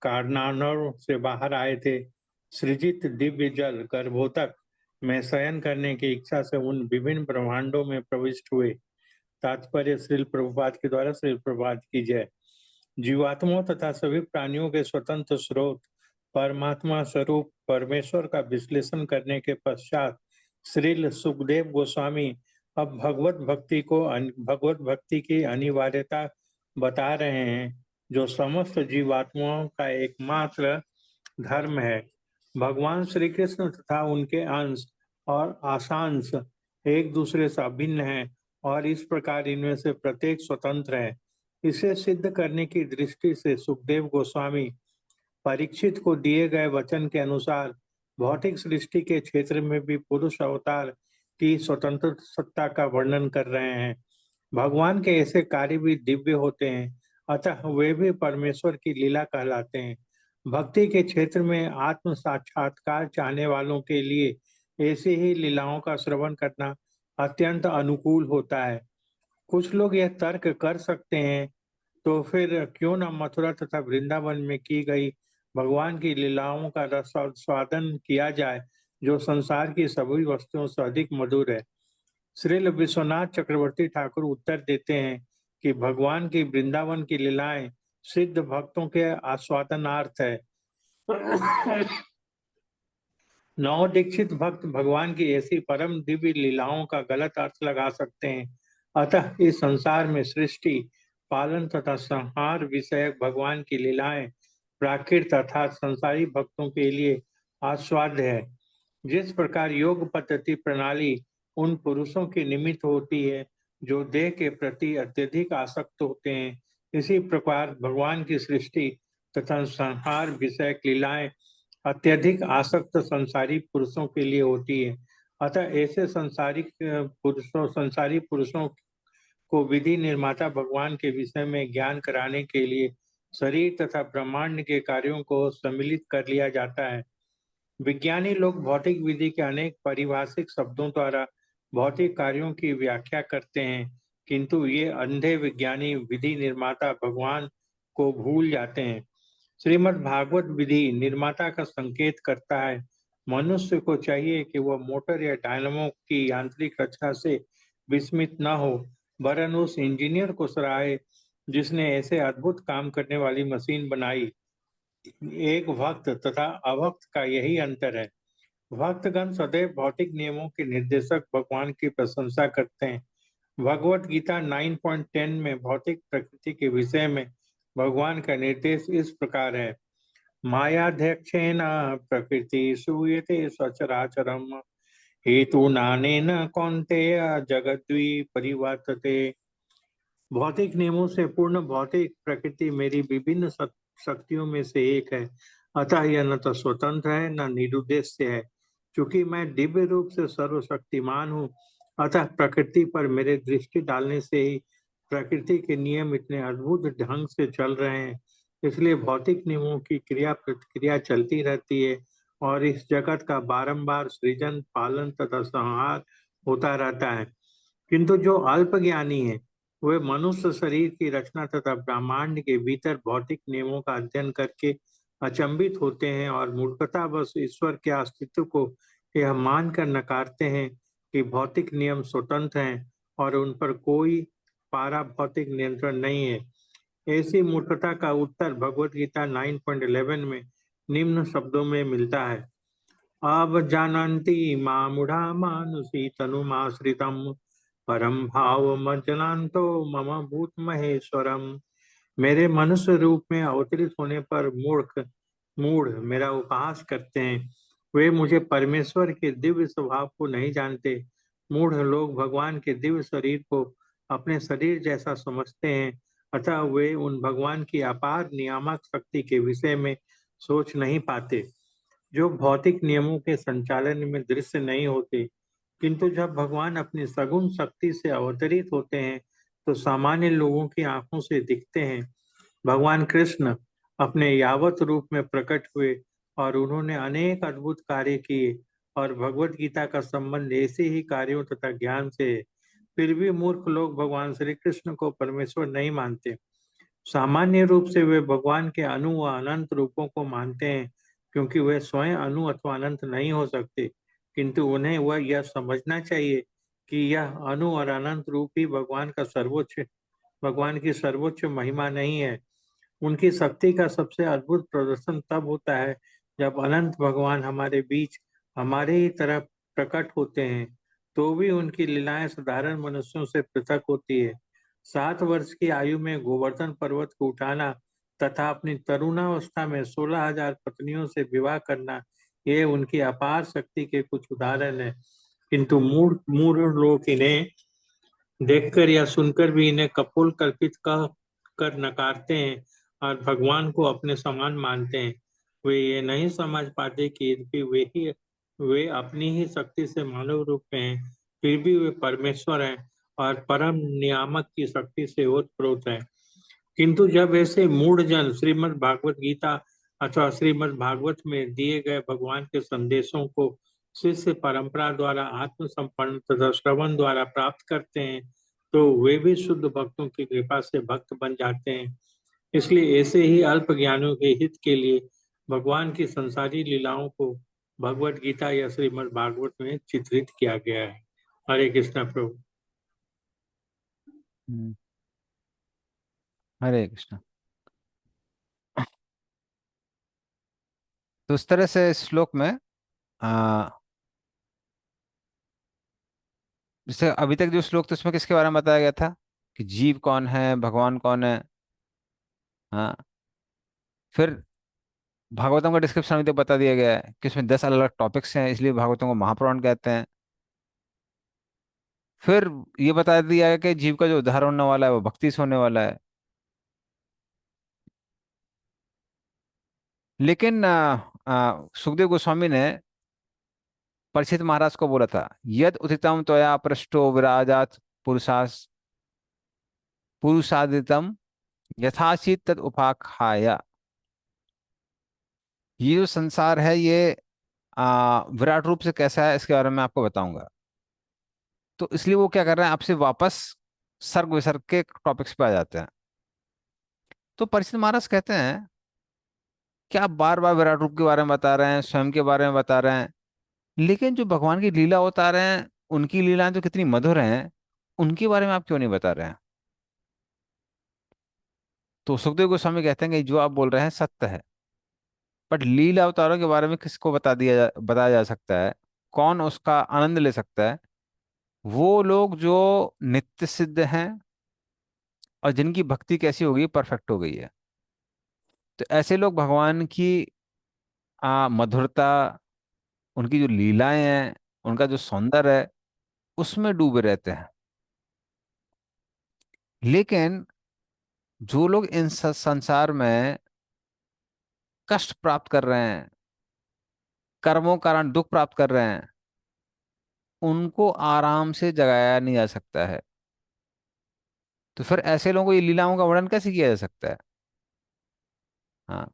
कारनानों से बाहर आए थे, सृजित दिव्य जल गर्भोतक में शयन करने की इच्छा से उन विभिन्न ब्रह्मांडों में प्रविष्ट हुए। तात्पर्य श्रील प्रभुपाद के द्वारा। श्रील प्रभुपाद की जय। जीवात्माओं तथा सभी प्राणियों के स्वतंत्र स्रोत परमात्मा स्वरूप परमेश्वर का विश्लेषण करने के पश्चात श्रील सुखदेव गोस्वामी अब भगवत भक्ति की अनिवार्यता बता रहे हैं, जो समस्त जीवात्माओं का एकमात्र धर्म है। भगवान श्री कृष्ण तथा उनके अंश और आशांश एक दूसरे से अभिन्न हैं और इस प्रकार इनमें से प्रत्येक स्वतंत्र है। इसे सिद्ध करने की दृष्टि से सुखदेव गोस्वामी परीक्षित को दिए गए वचन के अनुसार भौतिक सृष्टि के क्षेत्र में भी पुरुष अवतार की स्वतंत्र सत्ता का वर्णन कर रहे हैं। भगवान के ऐसे कार्य भी दिव्य होते हैं, अतः वे भी परमेश्वर की लीला कहलाते हैं। भक्ति के क्षेत्र में आत्म साक्षात्कार चाहने वालों के लिए ऐसी ही लीलाओं का श्रवण करना अत्यंत अनुकूल होता है। कुछ लोग यह तर्क कर सकते हैं, तो फिर क्यों न मथुरा तथा वृंदावन में की गई भगवान की लीलाओं का रसास्वादन किया जाए, जो संसार की सभी वस्तुओं से अधिक मधुर है। श्रील विश्वनाथ चक्रवर्ती ठाकुर उत्तर देते हैं कि भगवान की वृंदावन की लीलाएं सिद्ध भक्तों के आस्वादनार्थ है। नव दीक्षित भक्त भगवान की ऐसी परम दिव्य लीलाओं का गलत अर्थ लगा सकते हैं। अतः इस संसार में सृष्टि पालन तथा संहार विषयक भगवान की लीलाएं प्राकृत तथा संसारी भक्तों के लिए आस्वाद्य है। जिस प्रकार योग पद्धति प्रणाली उन पुरुषों के निमित्त होती है जो देह के प्रति अत्यधिक आसक्त होते हैं, इसी प्रकार भगवान की सृष्टि तथा संहार विषयक लीलाएं अत्यधिक आसक्त संसारी पुरुषों के लिए होती है। अतः ऐसे संसारी पुरुषों को विधि निर्माता भगवान के विषय में ज्ञान कराने के लिए शरीर तथा ब्रह्मांड के कार्यों को सम्मिलित कर लिया जाता है। विज्ञानी लोग भौतिक विधि के अनेक पारिभाषिक शब्दों द्वारा भौतिक कार्यों की व्याख्या करते हैं, किंतु ये अंधे विज्ञानी विधि निर्माता भगवान को भूल जाते हैं। श्रीमद् भागवत विधि निर्माता का संकेत करता है। मनुष्य को चाहिए कि वह मोटर या डायनामो की यांत्रिक रचना से विस्मित न हो, वरन उस इंजीनियर को सराहे जिसने ऐसे अद्भुत काम करने वाली मशीन बनाई। एक भक्त तथा अभक्त का यही अंतर है। भक्तगण सदैव भौतिक नियमों के निर्देशक भगवान की प्रशंसा करते हैं। भगवत गीता 9.10 में भौतिक प्रकृति के विषय में भगवान का निर्देश इस प्रकार है। मायाध्यक्षेण प्रकृति सूयते सचराचरम हेतु नानेन कौन्तेय जगद्वी परिवर्तते। भौतिक नियमों से पूर्ण भौतिक प्रकृति मेरी विभिन्न शक्तियों में से एक है, अतः यह न तो स्वतंत्र है न निरुद्देश्य है। क्योंकि मैं दिव्य रूप से सर्वशक्तिमान हूँ, अतः प्रकृति पर मेरे दृष्टि डालने से ही प्रकृति के नियम इतने अद्भुत ढंग से चल रहे हैं। इसलिए भौतिक नियमों की क्रिया प्रतिक्रिया चलती रहती है और इस जगत का बारंबार सृजन पालन तथा संहार होता रहता है। किंतु जो अल्प ज्ञानी है वे मनुष्य शरीर की रचना तथा ब्रह्मांड के भीतर भौतिक नियमों का अध्ययन करके अचंभित होते हैं और मूर्खतावश ईश्वर के अस्तित्व को यह मानकर नकारते हैं कि भौतिक नियम स्वतंत्र हैं और उन पर कोई पारा भौतिक नियंत्रण नहीं है। ऐसी मूर्खता का उत्तर भगवत गीता 9.11 में निम्न शब्दों में मिलता है। अब जानन्ति मामुढ़ा मानुषी तनुमाश्रितम परम भाव मज्जनान्तो मम भूत महेश्वरम। मेरे मनुष्य रूप में अवतरित होने पर मूढ़ मेरा उपहास करते हैं। वे मुझे परमेश्वर के दिव्य स्वभाव को नहीं जानते। मूढ़ लोग भगवान के दिव्य शरीर को अपने शरीर जैसा समझते हैं, अतः वे उन भगवान की अपार नियामक शक्ति के विषय में सोच नहीं पाते, जो भौतिक नियमों के संचालन में दृश्य नहीं होते। किंतु जब भगवान अपनी सगुण शक्ति से अवतरित होते हैं तो सामान्य लोगों की आंखों से दिखते हैं। भगवान कृष्ण अपने यावत रूप में प्रकट हुए और उन्होंने अनेक अद्भुत कार्य किए और भगवत गीता का संबंध ऐसे ही कार्यों तथा ज्ञान से है। फिर भी मूर्ख लोग भगवान श्री कृष्ण को परमेश्वर नहीं मानते। सामान्य रूप से वे भगवान के अनु व अनंत रूपों को मानते हैं, क्योंकि वे स्वयं अनु अथवा अनंत नहीं हो सकते। किंतु उन्हें वह यह समझना चाहिए कि यह अनु और अनंत रूप ही भगवान की सर्वोच्च महिमा नहीं है। उनकी शक्ति का सबसे अद्भुत प्रदर्शन तब होता है जब अनंत भगवान हमारे बीच हमारे ही तरह प्रकट होते हैं, तो भी उनकी लीलाएं साधारण मनुष्यों से पृथक होती है। 7 वर्ष की आयु में गोवर्धन पर्वत को उठाना तथा अपनी तरुणावस्था में 16,000 पत्नियों से विवाह करना, ये उनकी अपार शक्ति के कुछ उदाहरण है। किंतु मूढ़ लोग इन्हें देखकर या सुनकर भी इन्हें कपोल कल्पित कह कर नकारते हैं और भगवान को अपने समान मानते हैं। वे ये नहीं समझ पाते कि यद्यपि वे अपनी ही शक्ति से मानव रूप में हैं, फिर भी वे परमेश्वर हैं और परम नियामक की शक्ति से ओतप्रोत हैं। किंतु जब ऐसे मूढ़ जन श्रीमद् भागवत गीता अथवा श्रीमद् भागवत में दिए गए भगवान के संदेशों को शिष्य परंपरा द्वारा आत्मसंपन्न तथा श्रवण द्वारा प्राप्त करते हैं, तो वे भी शुद्ध भक्तों की कृपा से भक्त बन जाते हैं। इसलिए ऐसे ही अल्प ज्ञानियों के हित के लिए भगवान की संसारी लीलाओं को भगवत गीता या श्रीमद् भागवत में चित्रित किया गया है। हरे कृष्णा प्रभु। हरे कृष्ण। तो इस तरह से इस श्लोक में जैसे अभी तक जो श्लोक था उसमें किसके बारे में बताया गया था कि जीव कौन है, भगवान कौन है। हाँ, फिर भागवतम का डिस्क्रिप्शन अभी तक बता दिया गया है कि उसमें 10 अलग अलग टॉपिक्स हैं, इसलिए भागवतम को महापुराण कहते हैं। फिर ये बता दिया है कि जीव का जो उद्धार होने वाला है वो भक्ति से होने वाला है। लेकिन सुखदेव गोस्वामी ने परीक्षित महाराज को बोला था, यद उदितम त्वया पृष्ठो विराजात पुरुषास पुरुषादितम यथाचित तद उपाख्याय। ये जो संसार है ये विराट रूप से कैसा है इसके बारे में आपको बताऊंगा। तो इसलिए वो क्या कर रहे हैं, आपसे वापस सर्ग विसर्ग के टॉपिक्स पे आ जाते हैं। तो परीक्षित महाराज कहते हैं कि आप बार बार विराट रूप के बारे में बता रहे हैं, स्वयं के बारे में बता रहे हैं, लेकिन जो भगवान की लीला बता रहे हैं, उनकी लीलाएं जो कितनी मधुर हैं, उनके बारे में आप क्यों नहीं बता रहे हैं। तो सुखदेव गोस्वामी कहते हैं कि जो आप बोल रहे हैं सत्य है, बट लीला अवतारों के बारे में किसको बताया जा सकता है, कौन उसका आनंद ले सकता है। वो लोग जो नित्य सिद्ध हैं और जिनकी भक्ति कैसी हो गई, परफेक्ट हो गई है। तो ऐसे लोग भगवान की मधुरता, उनकी जो लीलाएं हैं, उनका जो सौंदर्य है, उसमें डूबे रहते हैं। लेकिन जो लोग इन संसार में कष्ट प्राप्त कर रहे हैं, कर्मों कारण दुख प्राप्त कर रहे हैं, उनको आराम से जगाया नहीं जा सकता है। तो फिर ऐसे लोगों को ये लीलाओं का वर्णन कैसे किया जा सकता है। हाँ,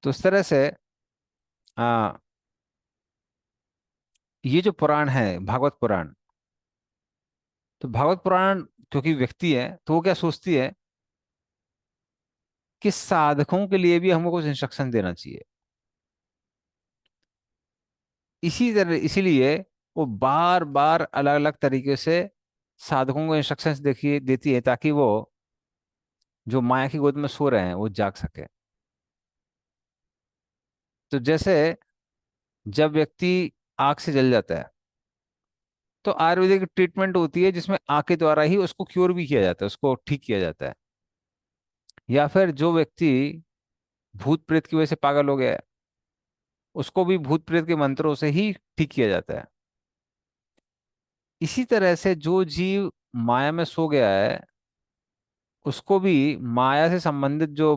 तो इस तरह से आ, ये जो पुराण है भागवत पुराण, तो भागवत पुराण क्योंकि व्यक्ति है तो वो क्या सोचती है कि साधकों के लिए भी हमको कुछ इंस्ट्रक्शन देना चाहिए। इसीलिए वो बार बार अलग अलग तरीके से साधकों को इंस्ट्रक्शंस देखिए देती है, ताकि वो जो माया की गोद में सो रहे हैं वो जाग सके। तो जैसे जब व्यक्ति आग से जल जाता है, तो आयुर्वेदिक ट्रीटमेंट होती है जिसमें आग के द्वारा ही उसको क्योर भी किया जाता है, उसको ठीक किया जाता है। या फिर जो व्यक्ति भूत प्रेत की वजह से पागल हो गया है, उसको भी भूत प्रेत के मंत्रों से ही ठीक किया जाता है। इसी तरह से जो जीव माया में सो गया है, उसको भी माया से संबंधित जो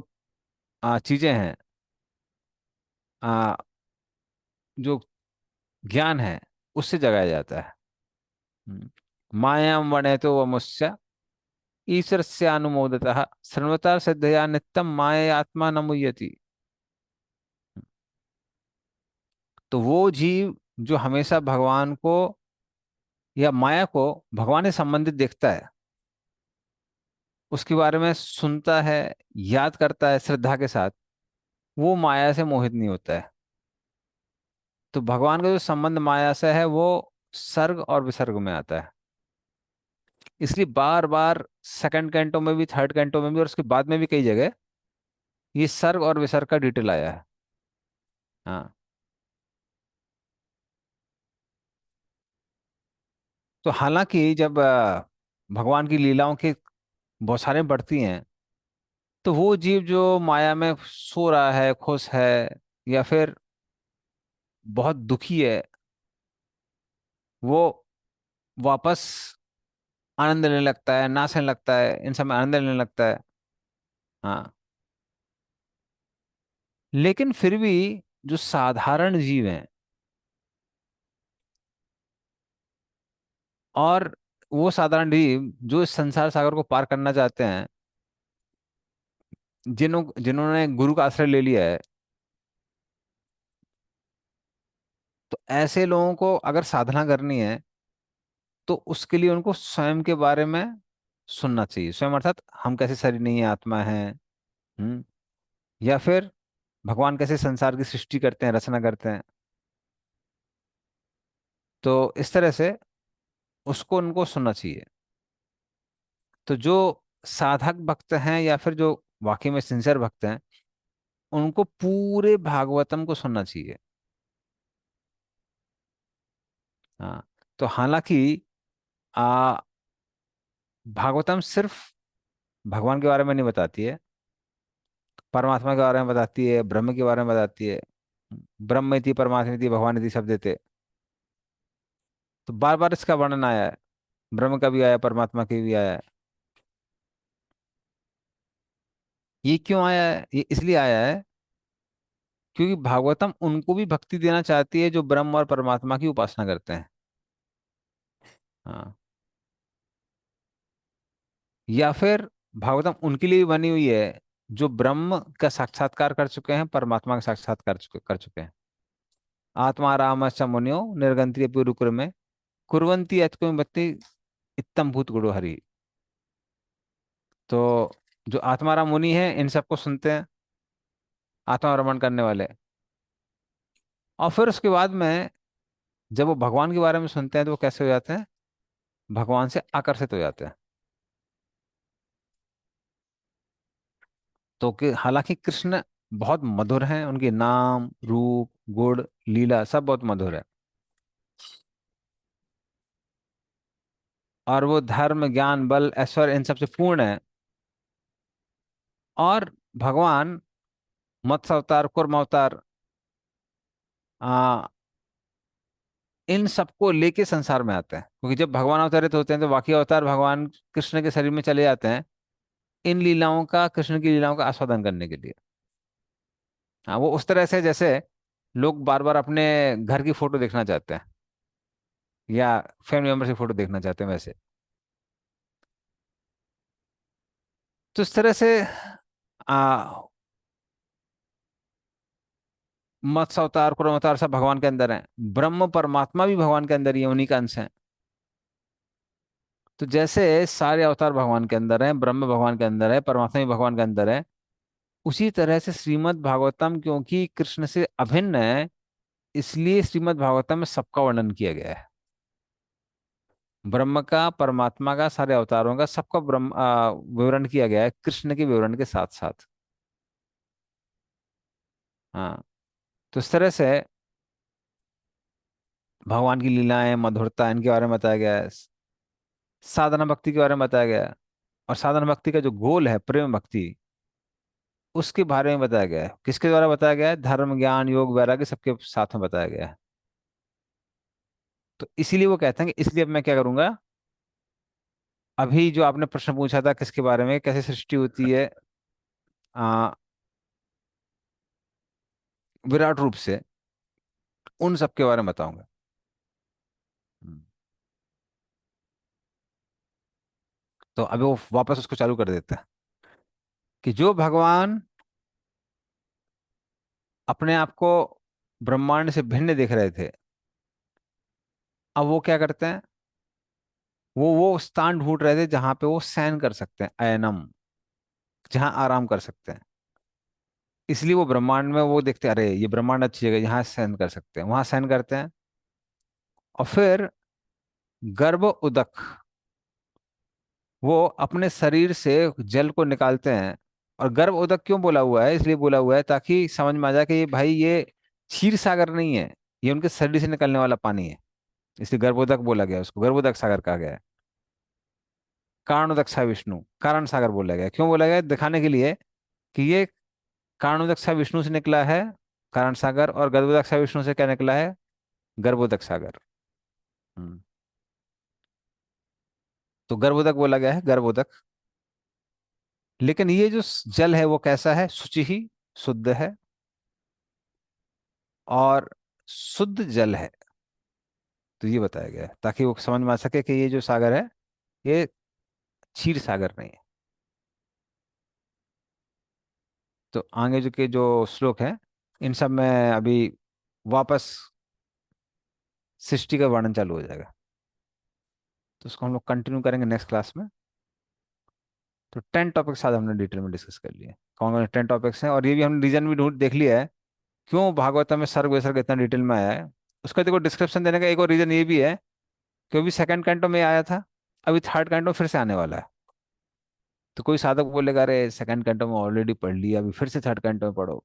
चीजें हैं, आ, जो ज्ञान है, उससे जगाया जाता है। मायां वने तो वमुष्य ईश्वर से अनुमोदतः सर्वता सिद्धया नित्यम माया आत्मा न मुह्यति। तो वो जीव जो हमेशा भगवान को या माया को भगवान से संबंधित देखता है, उसके बारे में सुनता है, याद करता है श्रद्धा के साथ, वो माया से मोहित नहीं होता है। तो भगवान का जो संबंध माया से है वो सर्ग और विसर्ग में आता है। इसलिए बार बार सेकंड कैंटो में भी, थर्ड कैंटो में भी, और उसके बाद में भी कई जगह ये सर्ग और विसर्ग का डिटेल आया है। हाँ। तो हालांकि जब भगवान की लीलाओं की बौछारें बढ़ती हैं, तो वो जीव जो माया में सो रहा है, खुश है, या फिर बहुत दुखी है, वो वापस आनंद लेने लगता है, नाचने लगता है, इन सब में आनंद लेने लगता है। हाँ। लेकिन फिर भी जो साधारण जीव हैं, और वो साधारण जीव जो इस संसार सागर को पार करना चाहते हैं, जिन्होंने गुरु का आश्रय ले लिया है, तो ऐसे लोगों को अगर साधना करनी है तो उसके लिए उनको स्वयं के बारे में सुनना चाहिए। स्वयं अर्थात हम कैसे शरीर नहीं है, आत्मा है। हम्म। या फिर भगवान कैसे संसार की सृष्टि करते हैं, रचना करते हैं। तो इस तरह से उसको उनको सुनना चाहिए। तो जो साधक भक्त हैं या फिर जो वाकई में सिंसियर भक्त हैं, उनको पूरे भागवतम को सुनना चाहिए। हाँ। तो हालांकि आ भागवतम सिर्फ भगवान के बारे में नहीं बताती है, परमात्मा के बारे में बताती है, ब्रह्म के बारे में बताती है। ब्रह्म इति परमात्मा इति भगवान इति शब्द देते। तो बार बार इसका वर्णन आया है, ब्रह्म का भी आया, परमात्मा का भी आया है। ये क्यों आया है? ये इसलिए आया है क्योंकि भागवतम उनको भी भक्ति देना चाहती है जो ब्रह्म और परमात्मा की उपासना करते हैं। हाँ। या फिर भागवतम उनके लिए भी बनी हुई है जो ब्रह्म का साक्षात्कार कर चुके हैं, परमात्मा का साक्षात्कार कर चुके हैं। आत्मा रामश्च मुनियो निर्गंति पुरुकुर में कुर्वन्ति यत्किंवन्ति इत्थम भूत गुणो हरि। तो जो आत्माराम मुनि है इन सबको सुनते हैं, आत्मा भ्रमण करने वाले। और फिर उसके बाद में जब वो भगवान के बारे में सुनते हैं तो वो कैसे हो जाते हैं? भगवान से आकर्षित हो जाते हैं। तो कि हालांकि कृष्ण बहुत मधुर हैं, उनके नाम, रूप, गुण, लीला सब बहुत मधुर है। और वो धर्म, ज्ञान, बल, ऐश्वर्य इन सब से पूर्ण है। और भगवान मत्स्य अवतार, कूर्म अवतार, आ, इन सबको लेके संसार में आते हैं, क्योंकि जब भगवान अवतरित होते हैं तो बाकी अवतार भगवान कृष्ण के शरीर में चले जाते हैं इन लीलाओं का, कृष्ण की लीलाओं का आस्वादन करने के लिए। हाँ, वो उस तरह से जैसे लोग बार बार अपने घर की फोटो देखना चाहते हैं या फैमिली मेंबर की फोटो देखना चाहते हैं, वैसे। तो इस तरह से आ मत्स्य अवतार, कुर्म अवतार सब भगवान के अंदर है। ब्रह्म परमात्मा भी भगवान के अंदर ही है, उन्हीं का अंश है। तो जैसे सारे अवतार भगवान के अंदर हैं, ब्रह्म भगवान के अंदर है, परमात्मा भी भगवान के अंदर है, उसी तरह से श्रीमद् भागवतम क्योंकि कृष्ण से अभिन्न है, इसलिए श्रीमद् भागवतम में सबका वर्णन किया गया है। ब्रह्म का, परमात्मा का, सारे अवतारों का, सबका विवरण किया गया है कृष्ण के विवरण के साथ साथ। हाँ। तो इस तरह से भगवान की लीलाएं, मधुरता, इनके बारे में बताया गया है। साधना भक्ति के बारे में बताया गया है। और साधना भक्ति का जो गोल है, प्रेम भक्ति, उसके बारे में बताया गया है। किसके द्वारा बताया गया है? धर्म, ज्ञान, योग, वैराग्य सबके साथ में बताया गया है। तो इसीलिए वो कहते हैं कि इसलिए अब मैं क्या करूंगा, अभी जो आपने प्रश्न पूछा था किसके बारे में, कैसे सृष्टि होती है आ, विराट रूप से, उन सब के बारे में बताऊंगा। हम्म। तो अभी वो वापस उसको चालू कर देते हैं कि जो भगवान अपने आप को ब्रह्मांड से भिन्न दिख रहे थे, अब वो क्या करते हैं, वो स्थान ढूंढ रहे थे जहां पे वो शयन कर सकते हैं, अयनम, जहां आराम कर सकते हैं। इसलिए वो ब्रह्मांड में वो देखते हैं, अरे ये ब्रह्मांड अच्छी जगह, यहाँ शयन कर सकते हैं, वहां शयन करते हैं। और फिर गर्भ उदक, वो अपने शरीर से जल को निकालते हैं। और गर्भ उदक क्यों बोला हुआ है, इसलिए बोला हुआ है ताकि समझ में आ जाए कि ये भाई ये क्षीर सागर नहीं है, ये उनके शरीर से निकलने वाला पानी है। इसलिए गर्भोदक बोला गया, उसको गर्भोदक सागर कहा गया है। कारणोदक विष्णु, कारण सागर बोला गया, क्यों बोला गया, दिखाने के लिए कि ये कारणोदक विष्णु से निकला है कारण सागर, और गर्भोदक विष्णु से क्या निकला है, गर्भोदक सागर। हम्म। तो गर्भोदक बोला गया है, गर्भोदक। लेकिन ये जो जल है वो कैसा है, शुचि ही, शुद्ध है, और शुद्ध जल है। तो ये बताया गया है ताकि वो समझ में आ सके कि ये जो सागर है ये क्षीर सागर नहीं है। तो आगे जो के जो श्लोक है, इन सब में अभी वापस सृष्टि का वर्णन चालू हो जाएगा, तो उसको हम लोग कंटिन्यू करेंगे नेक्स्ट क्लास में। तो 10 टॉपिक्स आज हमने डिटेल में डिस्कस कर लिए, कौन कौन 10 टॉपिक्स हैं, और ये भी हमने रीजन भी ढूंढ देख लिया है क्यों भागवतम में सर्ग विसर्ग इतना डिटेल में आया है। उसका देखो डिस्क्रिप्शन देने का एक और रीजन ये भी है कि अभी सेकंड कैंटो में आया था, अभी थर्ड कैंटो फिर से आने वाला है। तो कोई साधक बोलेगा अरे सेकंड कैंटो में ऑलरेडी पढ़ लिया, अभी फिर से थर्ड कैंटो में पढ़ो,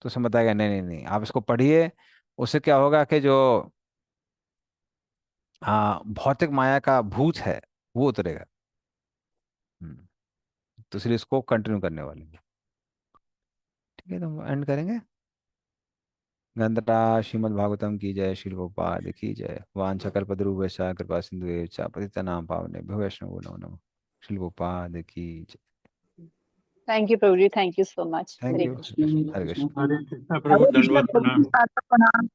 तो उसमें बताएगा नहीं नहीं नहीं, आप इसको पढ़िए। उससे क्या होगा कि जो भौतिक माया का भूत है वो उतरेगा। हम्म, तो इसलिए इसको कंटिन्यू करने वाले हैं। ठीक है, तो हम एंड करेंगे। गंधरा श्रीमद् भागवतम की जय, श्री भगवान की जय। वांछा कल्पतरुभ्यश्च कृपा सिंधुभ्यश्च पतितानां पावनेभ्यो वैष्णवो नमो नमः। श्री भगवान की जय। थैंक यू प्रभु जी, thank you so much. Thank Hare you. Krishna. Hare Krishna. Hare Krishna प्रभु, हरे कृष्ण दंडवत प्रभु प्रणाम। जी, सादर प्रणाम।